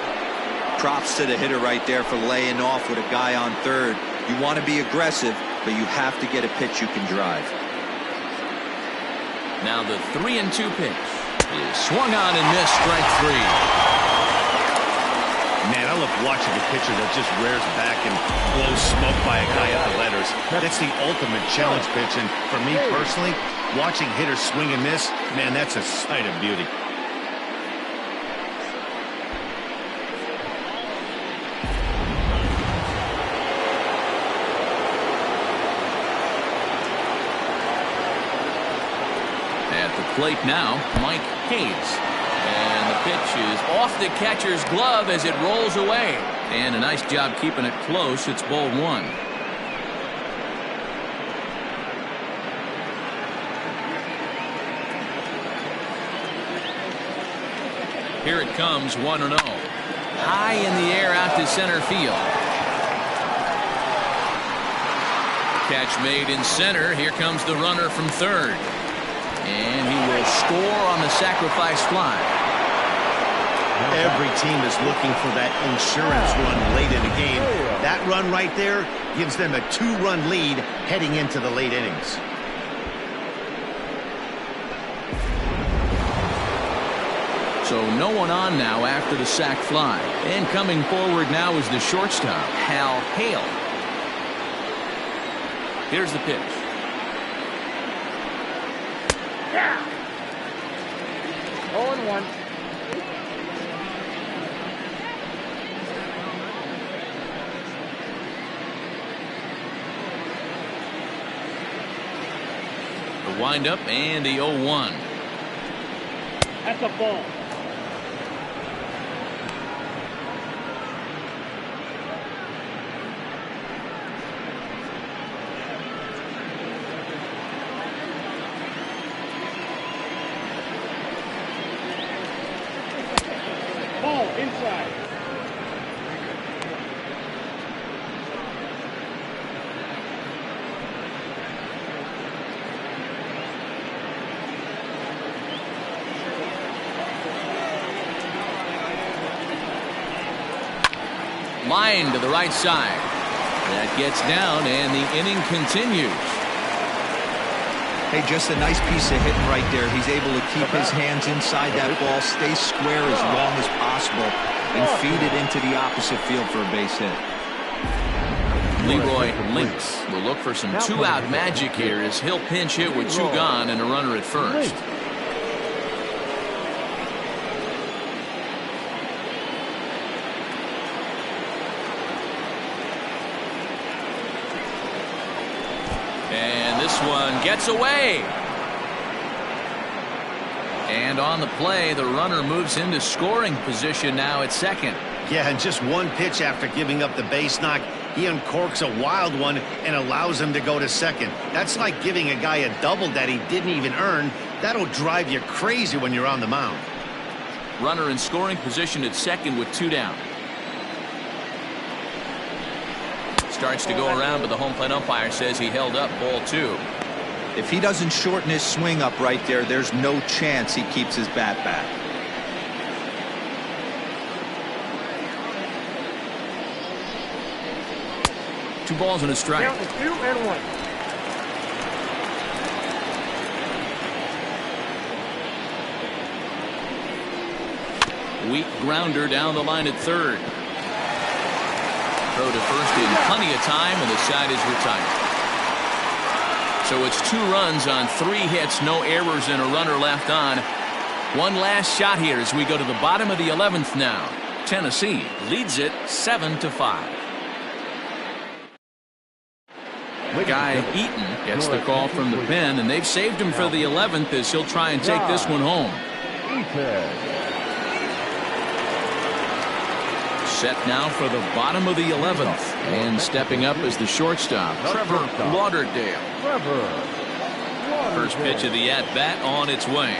Props to the hitter right there for laying off with a guy on third. You want to be aggressive, but you have to get a pitch you can drive. Now the 3-2 pitch is swung on and missed, strike three. Man, I love watching a pitcher that just rears back and blows smoke by a guy at the letters. That's the ultimate challenge pitch, and for me personally, watching hitters swing and miss, man, that's a sight of beauty. Plate now, Mike Hayes. And the pitch is off the catcher's glove as it rolls away. And a nice job keeping it close. It's ball one. Here it comes, 1-0. High in the air out to center field. Catch made in center. Here comes the runner from third. And he will score on the sacrifice fly. Every team is looking for that insurance run late in the game. That run right there gives them a 2-run lead heading into the late innings. So no one on now after the sac fly. And coming forward now is the shortstop, Hal Hale. Here's the pitch. Yeah. 0-1. The windup and the 0-1. That's a ball. Line to the right side. That gets down, and the inning continues. Hey, just a nice piece of hitting right there. He's able to keep his hands inside that ball, stay square as long as possible, and feed it into the opposite field for a base hit. Leroy Links will look for some two-out magic here as he'll pinch hit with two gone and a runner at first. And this one gets away. And on the play, the runner moves into scoring position now at second. Yeah, and just one pitch after giving up the base knock, he uncorks a wild one and allows him to go to second. That's like giving a guy a double that he didn't even earn. That'll drive you crazy when you're on the mound. Runner in scoring position at second with two down. Starts to go around, but the home plate umpire says he held up ball two. If he doesn't shorten his swing up right there, there's no chance he keeps his bat back. Two balls and a strike. Count to 2-1. Weak grounder down the line at third. Throw to first in plenty of time, and the side is retired. So it's 2 runs on 3 hits, no errors, and a runner left on. One last shot here as we go to the bottom of the 11th now. Tennessee leads it 7-5. Guy Eaton gets the call from the pen, and they've saved him for the 11th as he'll try and take this one home. Set now for the bottom of the 11th, and stepping up is the shortstop, Trevor Lauderdale. First pitch of the at-bat on its way.